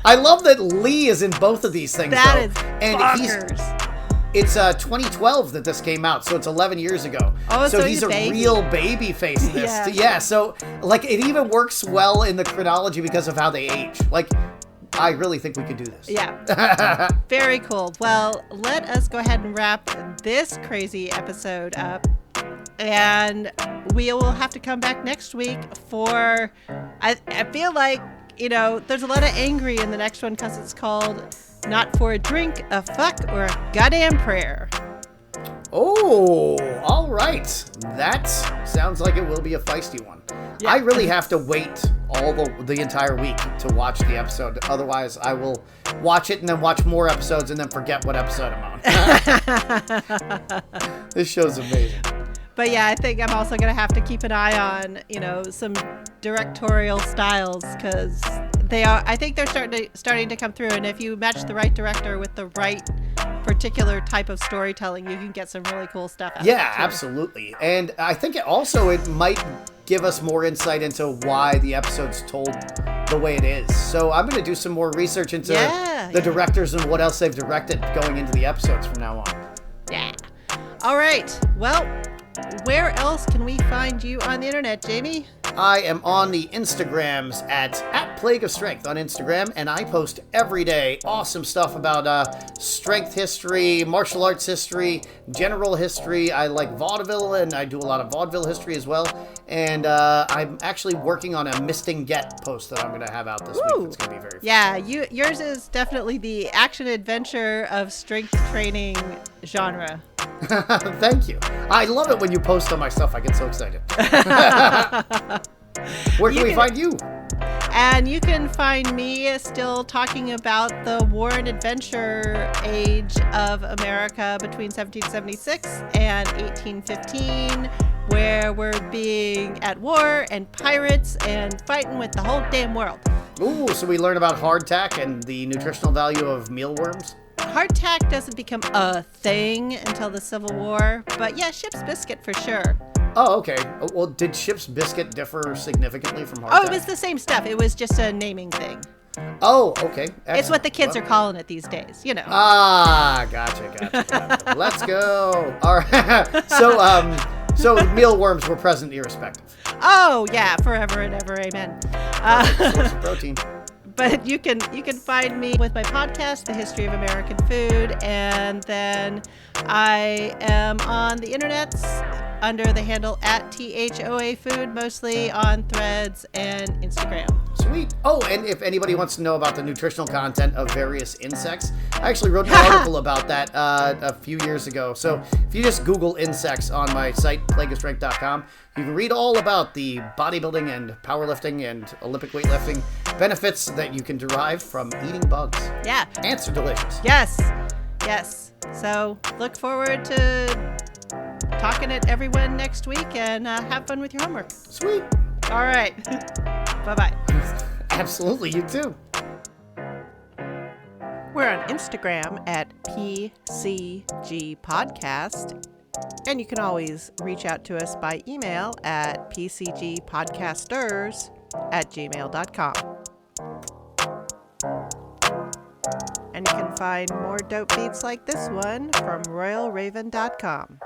I love that Lee is in both of these things, that though. Is and bonkers. It's 2012 that this came out, so it's 11 years ago. Oh, so he's a real baby face in this. Yeah, so, like, it even works well in the chronology because of how they age. Like, I really think we could do this. Yeah. Very cool. Well, let us go ahead and wrap this crazy episode up. And we will have to come back next week for, I feel like, there's a lot of angry in the next one because it's called Not for a Drink, a Fuck, or a Goddamn Prayer. Oh, all right. That sounds like it will be a feisty one. Yeah. I really have to wait all the entire week to watch the episode. Otherwise, I will watch it and then watch more episodes and then forget what episode I'm on. This show's amazing. But yeah, I think I'm also going to have to keep an eye on, some directorial styles because I think they're starting to come through. And if you match the right director with the right particular type of storytelling, you can get some really cool stuff out of it. Yeah, absolutely. And I think it might give us more insight into why the episode's told the way it is. So I'm going to do some more research into the directors and what else they've directed going into the episodes from now on. Yeah. All right. Well, where else can we find you on the internet, Jamie? I am on the Instagrams at Plague of Strength on Instagram, and I post every day awesome stuff about strength history, martial arts history, general history. I like vaudeville, and I do a lot of vaudeville history as well. And I'm actually working on a Misting Get post that I'm going to have out this week. It's going to be very fun. Yeah, yours is definitely the action-adventure of strength training genre. Thank you. I love it when you post on my stuff. I get so excited. Where can we find you? And you can find me still talking about the war and adventure age of America between 1776 and 1815, where we're being at war and pirates and fighting with the whole damn world. Ooh, so we learn about hardtack and the nutritional value of mealworms? Hardtack doesn't become a thing until the Civil War, but yeah, ship's biscuit for sure. Oh, okay. Well, did ship's biscuit differ significantly from hardtack? Oh, it was the same stuff. It was just a naming thing. Oh, okay. Excellent. It's what the kids are calling it these days, Ah, gotcha. Let's go. All right. So mealworms were present irrespective. Oh, yeah, forever and ever, amen. Source of protein. But you can find me with my podcast, The History of American Food, and then I am on the internets under the handle at THOA Food, mostly on Threads and Instagram. Sweet. Oh, and if anybody wants to know about the nutritional content of various insects, I actually wrote an article about that a few years ago. So if you just Google insects on my site, plagueofstrength.com, you can read all about the bodybuilding and powerlifting and Olympic weightlifting benefits that you can derive from eating bugs. Yeah. Ants are delicious. Yes. So look forward to talking to everyone next week and have fun with your homework. Sweet. All right. Bye-bye. Absolutely. You too. We're on Instagram at PCG Podcast. And you can always reach out to us by email at pcgpodcasters@gmail.com. And you can find more dope beats like this one from royalraven.com.